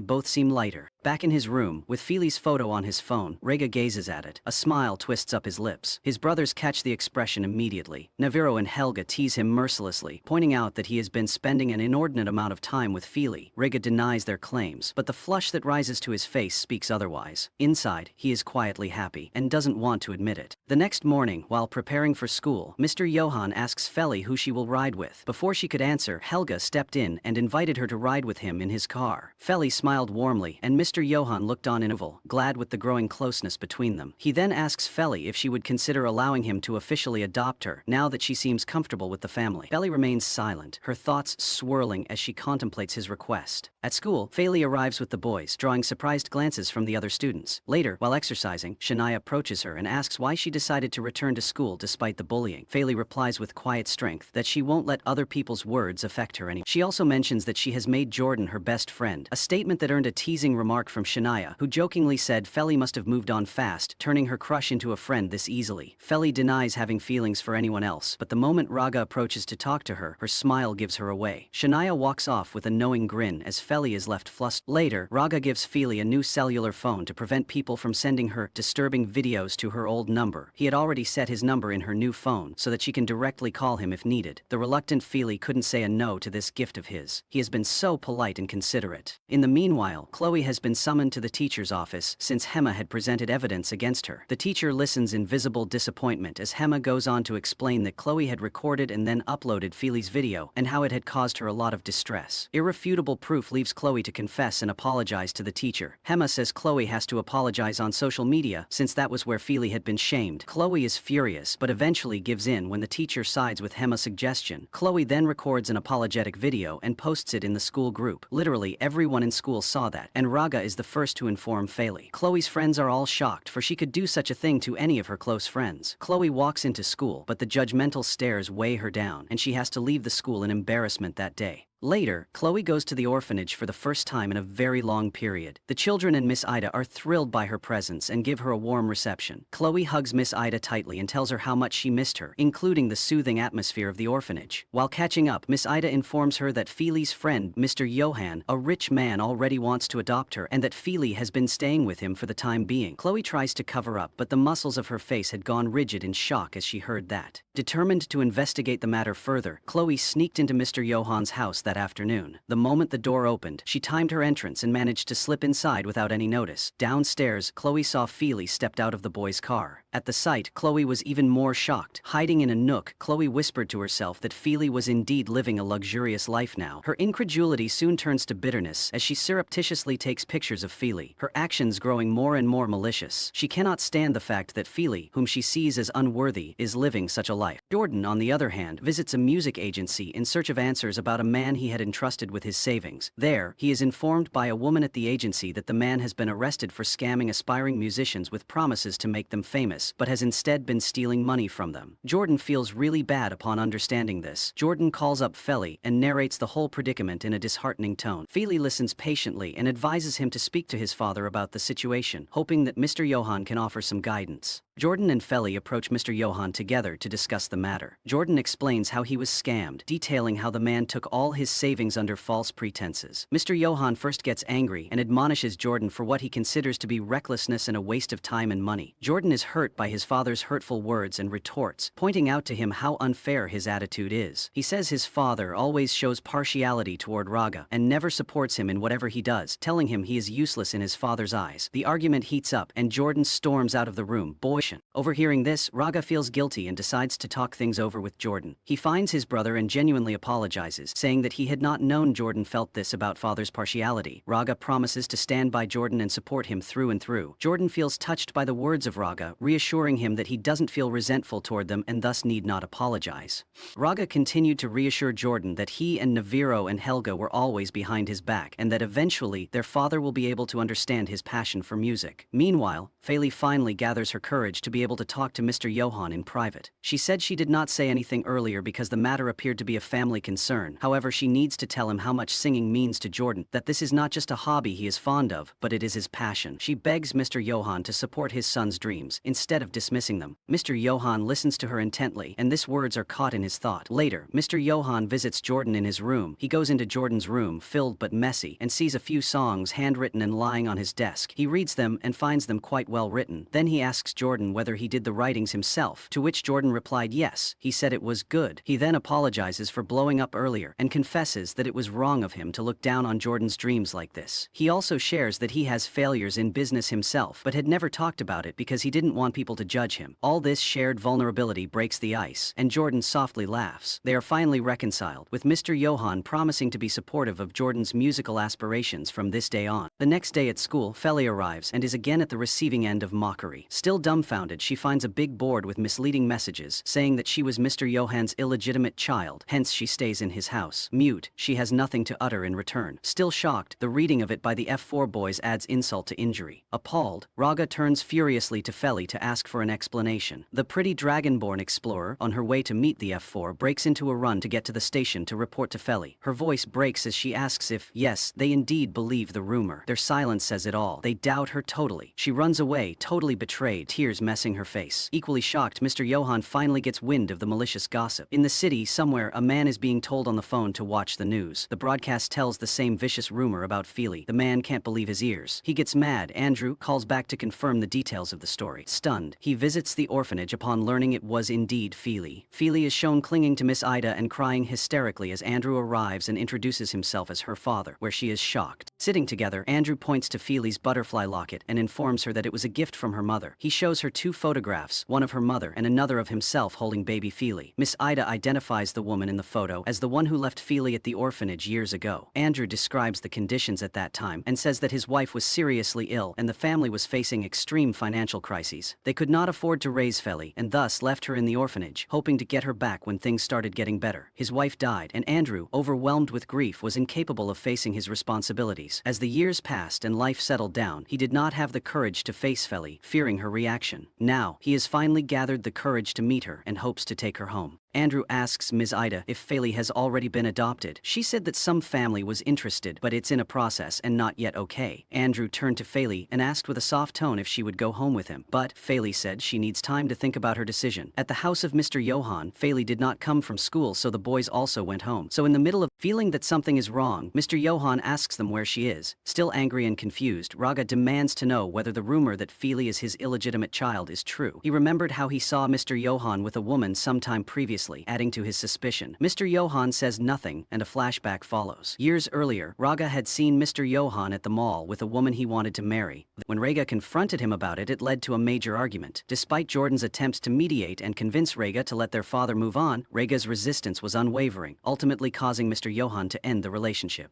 both seem lighter. Back in his room, with Feli's photo on his phone, Raga gazes at it. A smile twists up his lips. His brothers catch the expression immediately. Naviro and Helga tease him mercilessly, pointing out that he has been spending an inordinate amount of time with Feli. Raga denies their claims, but the flush that rises to his face speaks otherwise. Inside, he is quietly happy, and doesn't want to admit it. The next morning, while preparing for school, Mr. Johan asks Feli who she will ride with. Before she could answer, Helga stepped in and invited her to ride with him in his car. Feli smiled warmly, and Mr. Johan looked on in awe, glad with the growing closeness between them. He then asks Feli if she would consider allowing him to officially adopt her, now that she seems comfortable with the family. Feli remains silent, her thoughts swirling as she contemplates his request. At school, Feli arrives with the boys, drawing surprised glances from the other students. Later, while exercising, Shania approaches her and asks why she decided to return to school despite the bullying. Feli replies with quiet strength that she won't let other people's words affect her anymore. She also mentions that she has made Jordan her best friend, a statement that earned a teasing remark remark from Shania, who jokingly said Feli must have moved on fast, turning her crush into a friend this easily. Feli denies having feelings for anyone else, but the moment Raga approaches to talk to her, her smile gives her away. Shania walks off with a knowing grin as Feli is left flustered. Later, Raga gives Feli a new cellular phone to prevent people from sending her disturbing videos to her old number. He had already set his number in her new phone so that she can directly call him if needed. The reluctant Feli couldn't say a no to this gift of his. He has been so polite and considerate. In the meanwhile, Chloe has been summoned to the teacher's office since Hema had presented evidence against her. The teacher listens in visible disappointment as Hema goes on to explain that Chloe had recorded and then uploaded Feli's video and how it had caused her a lot of distress. Irrefutable proof leaves Chloe to confess and apologize to the teacher. Hema says Chloe has to apologize on social media since that was where Feli had been shamed. Chloe is furious but eventually gives in when the teacher sides with Hema's suggestion. Chloe then records an apologetic video and posts it in the school group. Literally everyone in school saw that, and Raga is the first to inform Feli. Chloe's friends are all shocked for she could do such a thing to any of her close friends. Chloe walks into school, but the judgmental stares weigh her down, and she has to leave the school in embarrassment that day. Later, Chloe goes to the orphanage for the first time in a very long period. The children and Miss Ida are thrilled by her presence and give her a warm reception. Chloe hugs Miss Ida tightly and tells her how much she missed her, including the soothing atmosphere of the orphanage. While catching up, Miss Ida informs her that Feli's friend, Mr. Johan, a rich man, already wants to adopt her and that Feli has been staying with him for the time being. Chloe tries to cover up, but the muscles of her face had gone rigid in shock as she heard that. Determined to investigate the matter further, Chloe sneaked into Mr. Johan's house that afternoon. The moment the door opened, she timed her entrance and managed to slip inside without any notice. Downstairs, Chloe saw Feli stepped out of the boy's car. At the sight, Chloe was even more shocked. Hiding in a nook, Chloe whispered to herself that Feli was indeed living a luxurious life now. Her incredulity soon turns to bitterness as she surreptitiously takes pictures of Feli, her actions growing more and more malicious. She cannot stand the fact that Feli, whom she sees as unworthy, is living such a life. Jordan, on the other hand, visits a music agency in search of answers about a man he had entrusted with his savings. There, he is informed by a woman at the agency that the man has been arrested for scamming aspiring musicians with promises to make them famous, but has instead been stealing money from them. Jordan feels really bad upon understanding this. Jordan calls up Feli and narrates the whole predicament in a disheartening tone. Feli listens patiently and advises him to speak to his father about the situation, hoping that Mr. Johan can offer some guidance. Jordan and Feli approach Mr. Johan together to discuss the matter. Jordan explains how he was scammed, detailing how the man took all his savings under false pretenses. Mr. Johan first gets angry and admonishes Jordan for what he considers to be recklessness and a waste of time and money. Jordan is hurt by his father's hurtful words and retorts, pointing out to him how unfair his attitude is. He says his father always shows partiality toward Raga and never supports him in whatever he does, telling him he is useless in his father's eyes. The argument heats up and Jordan storms out of the room, boyish. Overhearing this, Raga feels guilty and decides to talk things over with Jordan. He finds his brother and genuinely apologizes, saying that he had not known Jordan felt this about father's partiality. Raga promises to stand by Jordan and support him through and through. Jordan feels touched by the words of Raga, reassuring him that he doesn't feel resentful toward them and thus need not apologize. Raga continued to reassure Jordan that he and Naviro and Helga were always behind his back and that eventually their father will be able to understand his passion for music. Meanwhile, Feli finally gathers her courage to be able to talk to Mr. Johan in private. She said she did not say anything earlier because the matter appeared to be a family concern. However, she needs to tell him how much singing means to Jordan, that this is not just a hobby he is fond of, but it is his passion. She begs Mr. Johan to support his son's dreams, instead of dismissing them. Mr. Johan listens to her intently, and these words are caught in his thought. Later, Mr. Johan visits Jordan in his room. He goes into Jordan's room, filled but messy, and sees a few songs handwritten and lying on his desk. He reads them and finds them quite well written. Then he asks Jordan whether he did the writings himself, to which Jordan replied yes. He said it was good. He then apologizes for blowing up earlier and confesses that it was wrong of him to look down on Jordan's dreams like this. He also shares that he has failures in business himself, but had never talked about it because he didn't want people to judge him. All this shared vulnerability breaks the ice, and Jordan softly laughs. They are finally reconciled, with Mr. Johan promising to be supportive of Jordan's musical aspirations from this day on. The next day at school, Feli arrives and is again at the receiving receiving end of mockery. Still dumbfounded, she finds a big board with misleading messages saying that she was Mr. Johan's illegitimate child, hence she stays in his house. Mute, she has nothing to utter in return. Still shocked, the reading of it by the F4 boys adds insult to injury. Appalled, Raga turns furiously to Feli to ask for an explanation. The pretty dragonborn explorer, on her way to meet the F4, breaks into a run to get to the station to report to Feli. Her voice breaks as she asks if, yes, they indeed believe the rumor. Their silence says it all. They doubt her totally. She runs away, totally betrayed, tears messing her face. Equally shocked, Mr. Johan finally gets wind of the malicious gossip. In the city, somewhere, a man is being told on the phone to watch the news. The broadcast tells the same vicious rumor about Feli. The man can't believe his ears. He gets mad. Andrew calls back to confirm the details of the story. Stunned, he visits the orphanage upon learning it was indeed Feli. Feli is shown clinging to Miss Ida and crying hysterically as Andrew arrives and introduces himself as her father, where she is shocked. Sitting together, Andrew points to Feli's butterfly locket and informs her that it was a gift from her mother. He shows her 2 photographs, one of her mother and another of himself holding baby Feli. Miss Ida identifies the woman in the photo as the one who left Feli at the orphanage years ago. Andrew describes the conditions at that time and says that his wife was seriously ill and the family was facing extreme financial crises. They could not afford to raise Feli and thus left her in the orphanage, hoping to get her back when things started getting better. His wife died and Andrew, overwhelmed with grief, was incapable of facing his responsibilities. As the years passed and life settled down, he did not have the courage to face Feli, fearing her reaction. Now, he has finally gathered the courage to meet her and hopes to take her home. Andrew asks Ms. Ida if Feli has already been adopted. She said that some family was interested, but it's in a process and not yet okay. Andrew turned to Feli and asked with a soft tone if she would go home with him, but Feli said she needs time to think about her decision. At the house of Mr. Johan, Feli did not come from school, so the boys also went home. So in the middle of feeling that something is wrong, Mr. Johan asks them where she is. Still angry and confused, Raga demands to know whether the rumor that Feli is his illegitimate child is true. He remembered how he saw Mr. Johan with a woman sometime previously, adding to his suspicion. Mr. Johan says nothing, and a flashback follows. Years earlier, Raga had seen Mr. Johan at the mall with a woman he wanted to marry. When Raga confronted him about it, it led to a major argument. Despite Jordan's attempts to mediate and convince Raga to let their father move on, Raga's resistance was unwavering, ultimately causing Mr. Johan to end the relationship.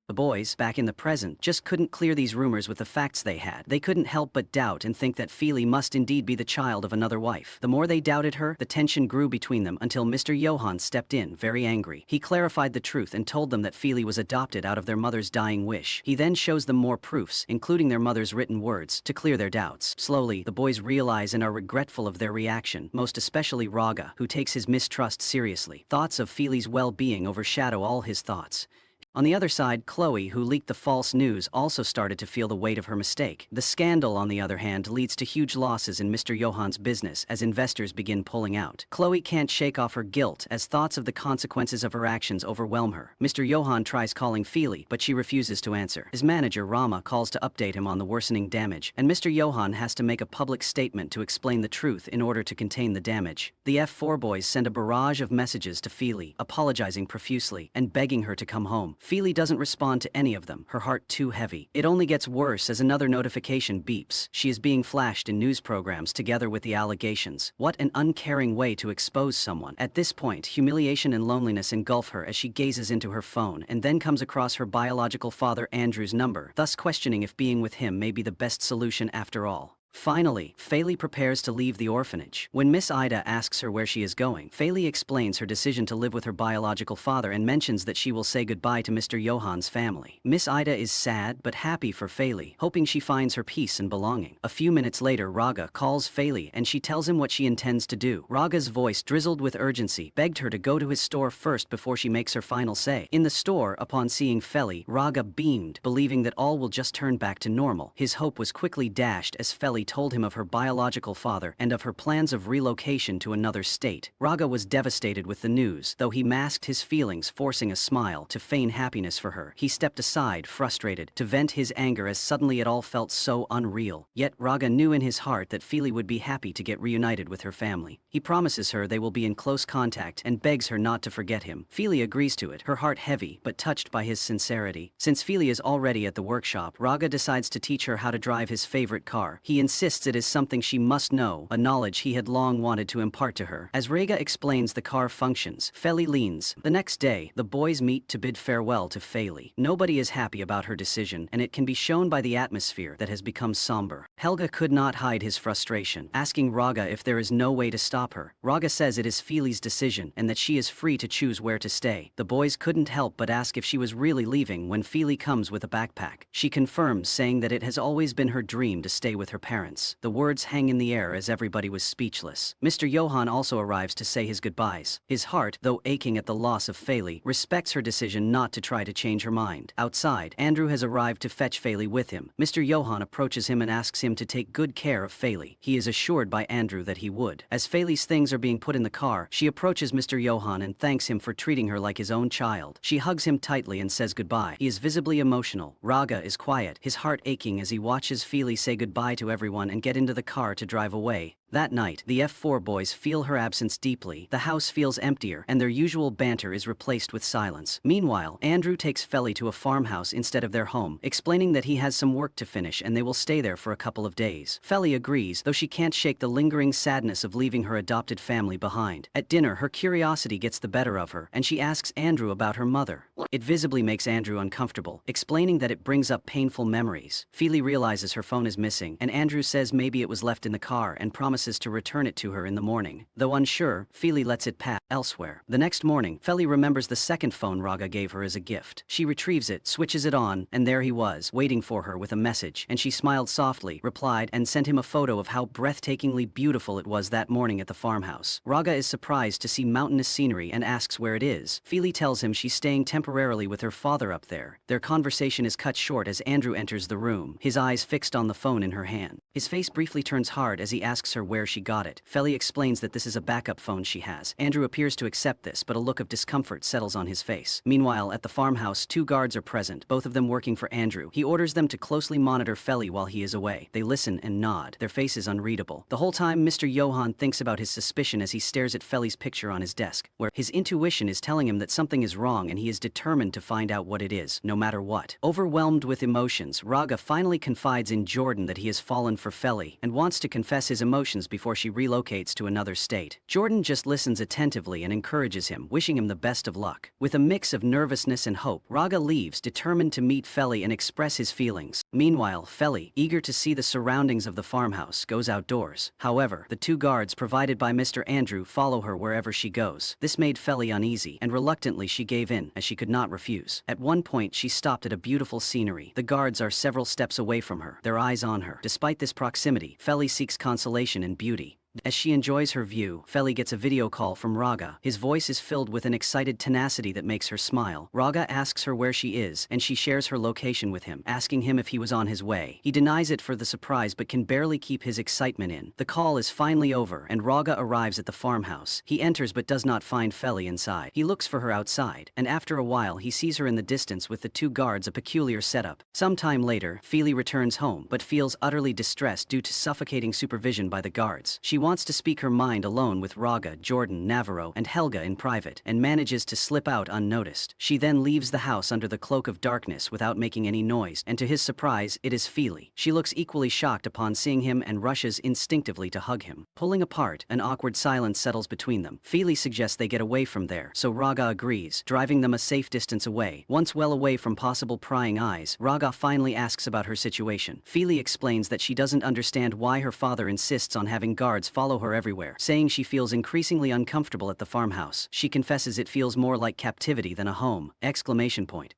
The boys, back in the present, just couldn't clear these rumors with the facts they had. They couldn't help but doubt and think that Feli must indeed be the child of another wife. The more they doubted her, the tension grew between them until Mr. Johan stepped in, very angry. He clarified the truth and told them that Feli was adopted out of their mother's dying wish. He then shows them more proofs, including their mother's written words, to clear their doubts. Slowly, the boys realize and are regretful of their reaction, most especially Raga, who takes his mistrust seriously. Thoughts of Feli's well-being overshadow all his thoughts. On the other side, Chloe, who leaked the false news, also started to feel the weight of her mistake. The scandal, on the other hand, leads to huge losses in Mr. Johan's business as investors begin pulling out. Chloe can't shake off her guilt as thoughts of the consequences of her actions overwhelm her. Mr. Johan tries calling Feli, but she refuses to answer. His manager, Rama, calls to update him on the worsening damage, and Mr. Johan has to make a public statement to explain the truth in order to contain the damage. The F4 boys send a barrage of messages to Feli, apologizing profusely and begging her to come home. Feli doesn't respond to any of them, her heart too heavy. It only gets worse as another notification beeps. She is being flashed in news programs together with the allegations. What an uncaring way to expose someone. At this point, humiliation and loneliness engulf her as she gazes into her phone and then comes across her biological father Andrew's number, thus questioning if being with him may be the best solution after all. Finally, Feli prepares to leave the orphanage. When Miss Ida asks her where she is going, Feli explains her decision to live with her biological father and mentions that she will say goodbye to Mr. Johan's family. Miss Ida is sad but happy for Feli, hoping she finds her peace and belonging. A few minutes later, Raga calls Feli and she tells him what she intends to do. Raga's voice, drizzled with urgency, begged her to go to his store first before she makes her final say. In the store, upon seeing Feli, Raga beamed, believing that all will just turn back to normal. His hope was quickly dashed as Feli told him of her biological father and of her plans of relocation to another state. Raga was devastated with the news, though he masked his feelings, forcing a smile to feign happiness for her. He stepped aside, frustrated, to vent his anger as suddenly it all felt so unreal. Yet Raga knew in his heart that Feli would be happy to get reunited with her family. He promises her they will be in close contact and begs her not to forget him. Feli agrees to it, her heart heavy but touched by his sincerity. Since Feli is already at the workshop, Raga decides to teach her how to drive his favorite car. He insists it is something she must know, a knowledge he had long wanted to impart to her. As Rega explains the car functions, Feli leans. The next day, the boys meet to bid farewell to Feli. Nobody is happy about her decision, and it can be shown by the atmosphere that has become somber. Helga could not hide his frustration, asking Raga if there is no way to stop her. Raga says it is Feli's decision and that she is free to choose where to stay. The boys couldn't help but ask if she was really leaving when Feli comes with a backpack. She confirms, saying that it has always been her dream to stay with her parents. The words hang in the air as everybody was speechless. Mr. Johan also arrives to say his goodbyes. His heart, though aching at the loss of Feli, respects her decision not to try to change her mind. Outside, Andrew has arrived to fetch Feli with him. Mr. Johan approaches him and asks him to take good care of Feli. He is assured by Andrew that he would. As Feli's things are being put in the car, she approaches Mr. Johan and thanks him for treating her like his own child. She hugs him tightly and says goodbye. He is visibly emotional. Raga is quiet, his heart aching as he watches Feli say goodbye to everyone and get into the car to drive away. That night, the F4 boys feel her absence deeply. The house feels emptier, and their usual banter is replaced with silence. Meanwhile, Andrew takes Feli to a farmhouse instead of their home, explaining that he has some work to finish and they will stay there for a couple of days. Feli agrees, though she can't shake the lingering sadness of leaving her adopted family behind. At dinner, her curiosity gets the better of her, and she asks Andrew about her mother. It visibly makes Andrew uncomfortable, explaining that it brings up painful memories. Feli realizes her phone is missing, and Andrew says maybe it was left in the car and promises to return it to her in the morning. Though unsure, Feli lets it pass elsewhere. The next morning, Feli remembers the second phone Raga gave her as a gift. She retrieves it, switches it on, and there he was, waiting for her with a message, and she smiled softly, replied, and sent him a photo of how breathtakingly beautiful it was that morning at the farmhouse. Raga is surprised to see mountainous scenery and asks where it is. Feli tells him she's staying temporarily with her father up there. Their conversation is cut short as Andrew enters the room, his eyes fixed on the phone in her hand. His face briefly turns hard as he asks her where she got it. Feli explains that this is a backup phone she has. Andrew appears to accept this, but a look of discomfort settles on his face. Meanwhile, at the farmhouse, two guards are present, both of them working for Andrew. He orders them to closely monitor Feli while he is away. They listen and nod, their faces unreadable. The whole time, Mr. Johan thinks about his suspicion as he stares at Feli's picture on his desk, where his intuition is telling him that something is wrong and he is determined to find out what it is, no matter what. Overwhelmed with emotions, Raga finally confides in Jordan that he has fallen for Feli and wants to confess his emotions before she relocates to another state. Jordan just listens attentively and encourages him, wishing him the best of luck. With a mix of nervousness and hope, Raga leaves, determined to meet Feli and express his feelings. Meanwhile, Feli, eager to see the surroundings of the farmhouse, goes outdoors. However, the two guards provided by Mr. Andrew follow her wherever she goes. This made Feli uneasy, and reluctantly she gave in, as she could not refuse. At one point, she stopped at a beautiful scenery. The guards are several steps away from her, their eyes on her. Despite this proximity, Feli seeks consolation in beauty. As she enjoys her view, Feli gets a video call from Raga. His voice is filled with an excited tenacity that makes her smile. Raga asks her where she is, and she shares her location with him, asking him if he was on his way. He denies it for the surprise but can barely keep his excitement in. The call is finally over, and Raga arrives at the farmhouse. He enters but does not find Feli inside. He looks for her outside, and after a while he sees her in the distance with the two guards, a peculiar setup. Some time later, Feli returns home, but feels utterly distressed due to suffocating supervision by the guards. She wants to speak her mind alone with Raga, Jordan, Navarro, and Helga in private, and manages to slip out unnoticed. She then leaves the house under the cloak of darkness without making any noise, and to his surprise, it is Feli. She looks equally shocked upon seeing him and rushes instinctively to hug him. Pulling apart, an awkward silence settles between them. Feli suggests they get away from there, so Raga agrees, driving them a safe distance away. Once well away from possible prying eyes, Raga finally asks about her situation. Feli explains that she doesn't understand why her father insists on having guards follow her everywhere, saying she feels increasingly uncomfortable at the farmhouse. She confesses it feels more like captivity than a home!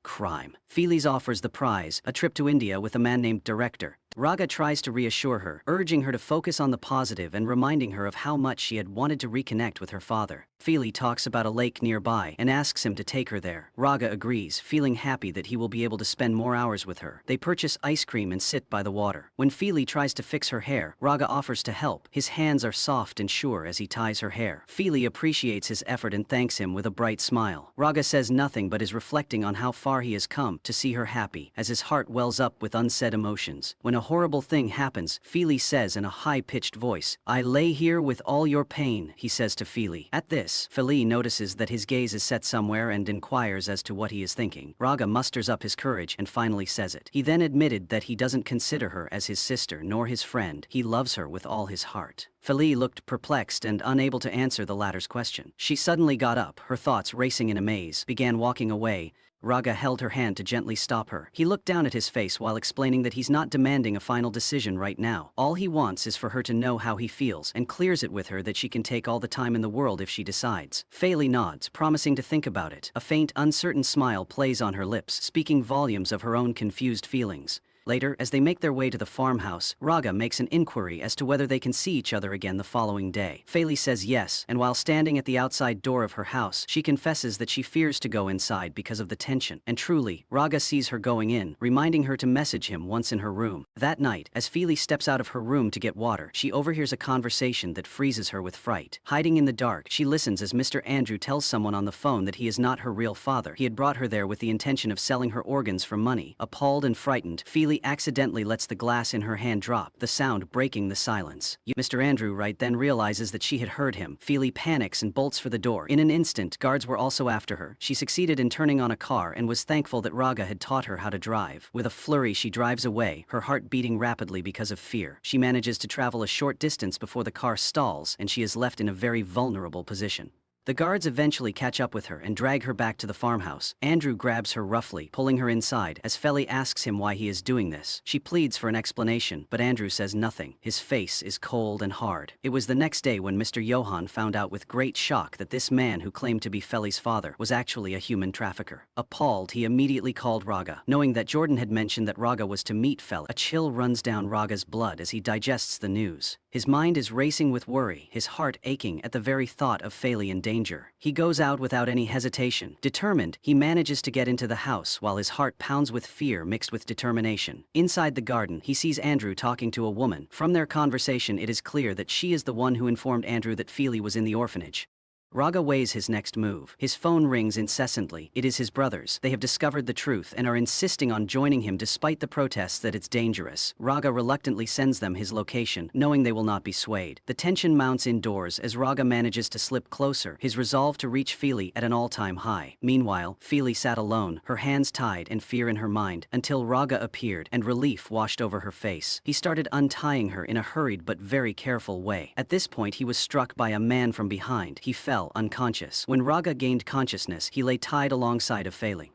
Crime. Feli's offers the prize, a trip to India with a man named Director. Raga tries to reassure her, urging her to focus on the positive and reminding her of how much she had wanted to reconnect with her father. Feli talks about a lake nearby and asks him to take her there. Raga agrees, feeling happy that he will be able to spend more hours with her. They purchase ice cream and sit by the water. When Feli tries to fix her hair, Raga offers to help. His hands are soft and sure as he ties her hair. Feli appreciates his effort and thanks him with a bright smile. Raga says nothing but is reflecting on how far he has come to see her happy, as his heart wells up with unsaid emotions. When a horrible thing happens, Feely says in a high-pitched voice. I lay here with all your pain, he says to Feely. At this, Feely notices that his gaze is set somewhere and inquires as to what he is thinking. Raga musters up his courage and finally says it. He then admitted that he doesn't consider her as his sister nor his friend. He loves her with all his heart. Feely looked perplexed and unable to answer the latter's question. She suddenly got up, her thoughts racing in a maze, began walking away. Raga held her hand to gently stop her. He looked down at his face while explaining that he's not demanding a final decision right now. All he wants is for her to know how he feels, and clears it with her that she can take all the time in the world if she decides. Feely nods, promising to think about it. A faint, uncertain smile plays on her lips, speaking volumes of her own confused feelings. Later, as they make their way to the farmhouse, Raga makes an inquiry as to whether they can see each other again the following day. Feely says yes, and while standing at the outside door of her house, she confesses that she fears to go inside because of the tension. And truly, Raga sees her going in, reminding her to message him once in her room. That night, as Feely steps out of her room to get water, she overhears a conversation that freezes her with fright. Hiding in the dark, she listens as Mr. Andrew tells someone on the phone that he is not her real father. He had brought her there with the intention of selling her organs for money. Appalled and frightened, Feely accidentally lets the glass in her hand drop, the sound breaking the silence. Mr. Andrew right then realizes that she had heard him. Feely panics and bolts for the door. In an instant, guards were also after her. She succeeded in turning on a car and was thankful that Raga had taught her how to drive. With a flurry, she drives away, her heart beating rapidly because of fear. She manages to travel a short distance before the car stalls, and she is left in a very vulnerable position. The guards eventually catch up with her and drag her back to the farmhouse. Andrew grabs her roughly, pulling her inside, as Feely asks him why he is doing this. She pleads for an explanation, but Andrew says nothing. His face is cold and hard. It was the next day when Mr. Johan found out with great shock that this man who claimed to be Feely's father was actually a human trafficker. Appalled, he immediately called Raga. Knowing that Jordan had mentioned that Raga was to meet Feely, a chill runs down Raga's blood as he digests the news. His mind is racing with worry, his heart aching at the very thought of Feely in danger. He goes out without any hesitation. Determined, he manages to get into the house while his heart pounds with fear mixed with determination. Inside the garden, he sees Andrew talking to a woman. From their conversation, it is clear that she is the one who informed Andrew that Feely was in the orphanage. Raga weighs his next move. His phone rings incessantly. It is his brothers. They have discovered the truth and are insisting on joining him despite the protests that it's dangerous. Raga reluctantly sends them his location, knowing they will not be swayed. The tension mounts indoors as Raga manages to slip closer, his resolve to reach Feely at an all-time high. Meanwhile, Feely sat alone, her hands tied and fear in her mind, until Raga appeared and relief washed over her face. He started untying her in a hurried but very careful way. At this point, he was struck by a man from behind. He fell unconscious. When Raga gained consciousness, he lay tied alongside of Feely.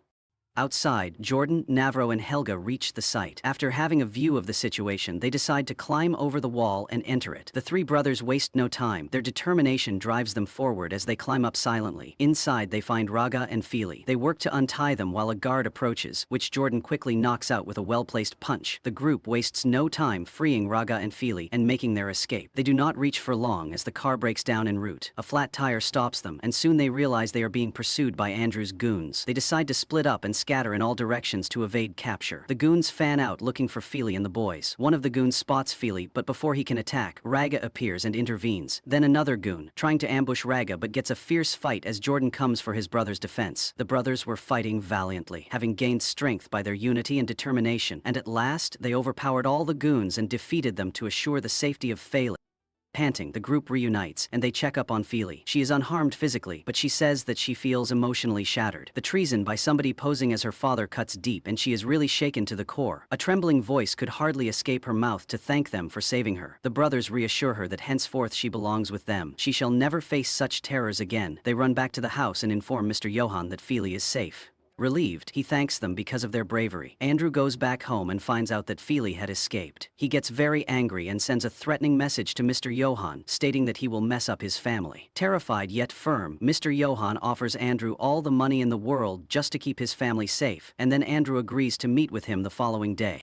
Outside, Jordan, Navro and Helga reach the site. After having a view of the situation, they decide to climb over the wall and enter it. The three brothers waste no time. Their determination drives them forward as they climb up silently. Inside, they find Raga and Feely. They work to untie them while a guard approaches, which Jordan quickly knocks out with a well-placed punch. The group wastes no time freeing Raga and Feely and making their escape. They do not reach for long as the car breaks down en route. A flat tire stops them, and soon they realize they are being pursued by Andrew's goons. They decide to split up and scatter in all directions to evade capture. The goons fan out looking for Feely and the boys. One of the goons spots Feely, but before he can attack, Raga appears and intervenes. Then another goon, trying to ambush Raga but gets a fierce fight as Jordan comes for his brother's defense. The brothers were fighting valiantly, having gained strength by their unity and determination, and at last they overpowered all the goons and defeated them to assure the safety of Feely. Panting, the group reunites, and they check up on Feely. She is unharmed physically, but she says that she feels emotionally shattered. The treason by somebody posing as her father cuts deep, and she is really shaken to the core. A trembling voice could hardly escape her mouth to thank them for saving her. The brothers reassure her that henceforth she belongs with them. She shall never face such terrors again. They run back to the house and inform Mr. Johan that Feely is safe. Relieved, he thanks them because of their bravery. Andrew goes back home and finds out that Feely had escaped. He gets very angry and sends a threatening message to Mr. Johan, stating that he will mess up his family. Terrified yet firm, Mr. Johan offers Andrew all the money in the world just to keep his family safe, and then Andrew agrees to meet with him the following day.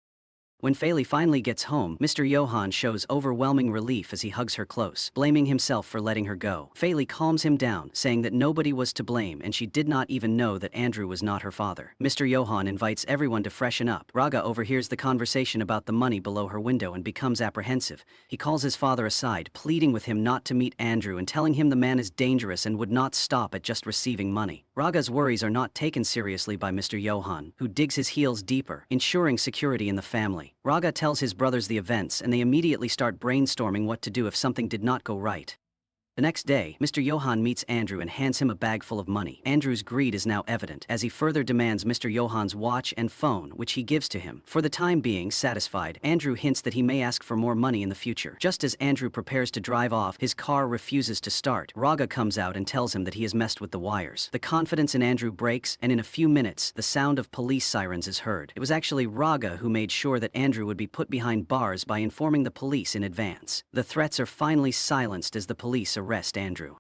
When Feely finally gets home, Mr. Johan shows overwhelming relief as he hugs her close, blaming himself for letting her go. Feely calms him down, saying that nobody was to blame and she did not even know that Andrew was not her father. Mr. Johan invites everyone to freshen up. Raga overhears the conversation about the money below her window and becomes apprehensive. He calls his father aside, pleading with him not to meet Andrew and telling him the man is dangerous and would not stop at just receiving money. Raga's worries are not taken seriously by Mr. Johan, who digs his heels deeper, ensuring security in the family. family. Raga tells his brothers the events and they immediately start brainstorming what to do if something did not go right. The next day, Mr. Johan meets Andrew and hands him a bag full of money. Andrew's greed is now evident, as he further demands Mr. Johan's watch and phone, which he gives to him. For the time being satisfied, Andrew hints that he may ask for more money in the future. Just as Andrew prepares to drive off, his car refuses to start. Raga comes out and tells him that he has messed with the wires. The confidence in Andrew breaks, and in a few minutes, the sound of police sirens is heard. It was actually Raga who made sure that Andrew would be put behind bars by informing the police in advance. The threats are finally silenced as the police arrest Andrew.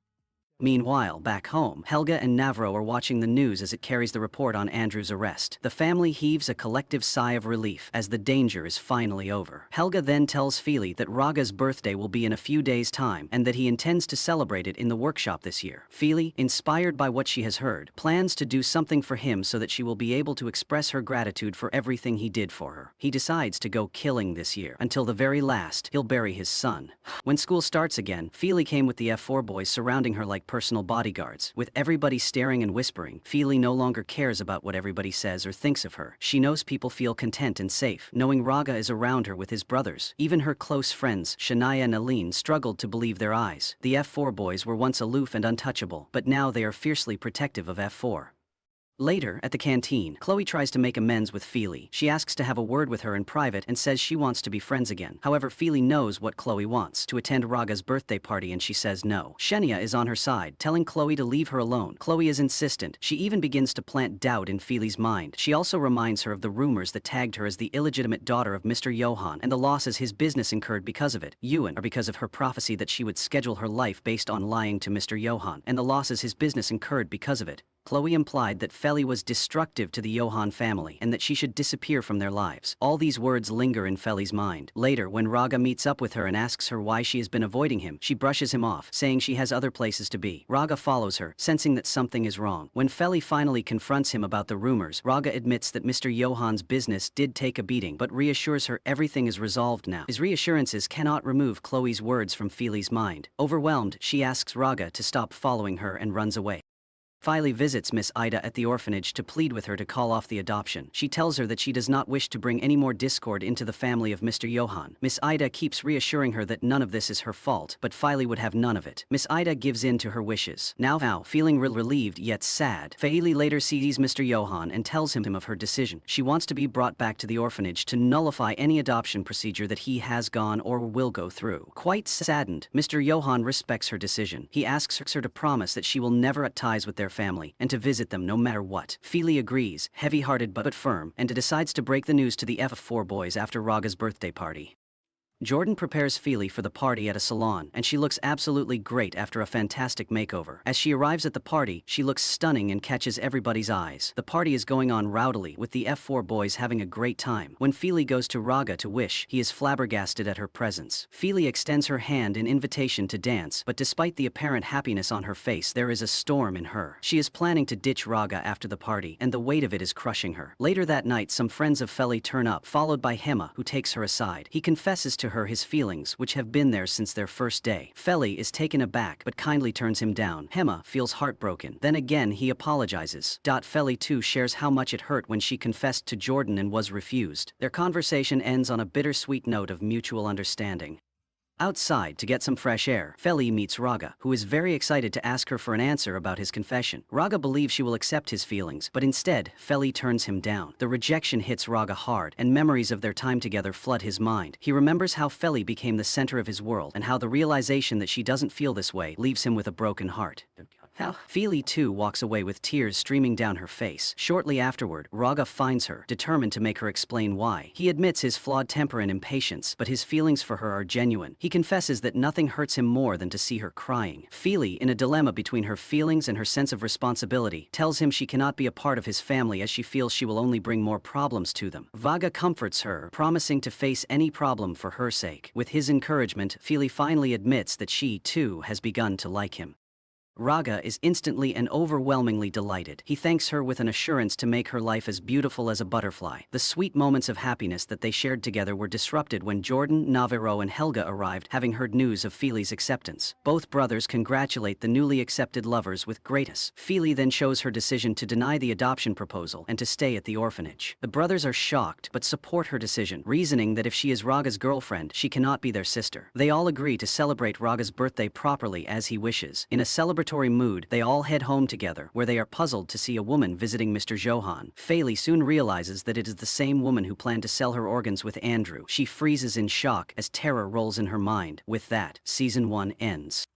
Meanwhile, back home, Helga and Navro are watching the news as it carries the report on Andrew's arrest. The family heaves a collective sigh of relief as the danger is finally over. Helga then tells Fili that Raga's birthday will be in a few days' time and that he intends to celebrate it in the workshop this year. Fili, inspired by what she has heard, plans to do something for him so that she will be able to express her gratitude for everything he did for her. He decides to go killing this year. Until the very last, he'll bury his son. When school starts again, Fili came with the F4 boys surrounding her like personal bodyguards. With everybody staring and whispering, Fili no longer cares about what everybody says or thinks of her. She knows people feel content and safe, knowing Raga is around her with his brothers. Even her close friends, Shania and Aline, struggled to believe their eyes. The F4 boys were once aloof and untouchable, but now they are fiercely protective of F4. Later, at the canteen, Chloe tries to make amends with Fili. She asks to have a word with her in private and says she wants to be friends again. However, Fili knows what Chloe wants, to attend Raga's birthday party, and she says no. Shania is on her side, telling Chloe to leave her alone. Chloe is insistent. She even begins to plant doubt in Fili's mind. She also reminds her of the rumors that tagged her as the illegitimate daughter of Mr. Johan and the losses his business incurred because of it. Ewan, or because of her prophecy that she would schedule her life based on lying to Mr. Johan, and the losses his business incurred because of it. Chloe implied that Feli was destructive to the Johan family and that she should disappear from their lives. All these words linger in Feli's mind. Later, when Raga meets up with her and asks her why she has been avoiding him, she brushes him off, saying she has other places to be. Raga follows her, sensing that something is wrong. When Feli finally confronts him about the rumors, Raga admits that Mr. Johan's business did take a beating, but reassures her everything is resolved now. His reassurances cannot remove Chloe's words from Feli's mind. Overwhelmed, she asks Raga to stop following her and runs away. Fili visits Miss Ida at the orphanage to plead with her to call off the adoption. She tells her that she does not wish to bring any more discord into the family of Mr. Johan. Miss Ida keeps reassuring her that none of this is her fault, but Fili would have none of it. Miss Ida gives in to her wishes. Now, feeling relieved yet sad, Fili later sees Mr. Johan and tells him of her decision. She wants to be brought back to the orphanage to nullify any adoption procedure that he has gone or will go through. Quite saddened, Mr. Johan respects her decision. He asks her to promise that she will never cut ties with their family and to visit them no matter what. Fili agrees, heavy-hearted but firm, and decides to break the news to the F4 boys after Raga's birthday party. Jordan prepares Fili for the party at a salon, and she looks absolutely great after a fantastic makeover. As she arrives at the party, she looks stunning and catches everybody's eyes. The party is going on rowdily, with the F4 boys having a great time. When Fili goes to Raga to wish, he is flabbergasted at her presence. Fili extends her hand in invitation to dance, but despite the apparent happiness on her face, there is a storm in her. She is planning to ditch Raga after the party, and the weight of it is crushing her. Later that night, some friends of Feli turn up, followed by Hema, who takes her aside. He confesses to her his feelings, which have been there since their first day. Feli is taken aback but kindly turns him down. Hema feels heartbroken. Then again he apologizes. Feli too shares how much it hurt when she confessed to Jordan and was refused. Their conversation ends on a bittersweet note of mutual understanding. Outside, to get some fresh air, Feli meets Raga, who is very excited to ask her for an answer about his confession. Raga believes she will accept his feelings, but instead, Feli turns him down. The rejection hits Raga hard, and memories of their time together flood his mind. He remembers how Feli became the center of his world, and how the realization that she doesn't feel this way leaves him with a broken heart. Fili too walks away with tears streaming down her face. Shortly afterward, Raga finds her, determined to make her explain why. He admits his flawed temper and impatience, but his feelings for her are genuine. He confesses that nothing hurts him more than to see her crying. Fili, in a dilemma between her feelings and her sense of responsibility, tells him she cannot be a part of his family as she feels she will only bring more problems to them. Vaga comforts her, promising to face any problem for her sake. With his encouragement, Fili finally admits that she, too, has begun to like him. Raga is instantly and overwhelmingly delighted. He thanks her with an assurance to make her life as beautiful as a butterfly. The sweet moments of happiness that they shared together were disrupted when Jordan, Navarro and Helga arrived, having heard news of Fili's acceptance. Both brothers congratulate the newly accepted lovers with grace. Fili then shows her decision to deny the adoption proposal and to stay at the orphanage. The brothers are shocked but support her decision, reasoning that if she is Raga's girlfriend, she cannot be their sister. They all agree to celebrate Raga's birthday properly as he wishes. In a celebratory mood, they all head home together, where they are puzzled to see a woman visiting Mr. Johan. Fili soon realizes that it is the same woman who planned to sell her organs with Andrew. She freezes in shock as terror rolls in her mind. With that, Season 1 ends.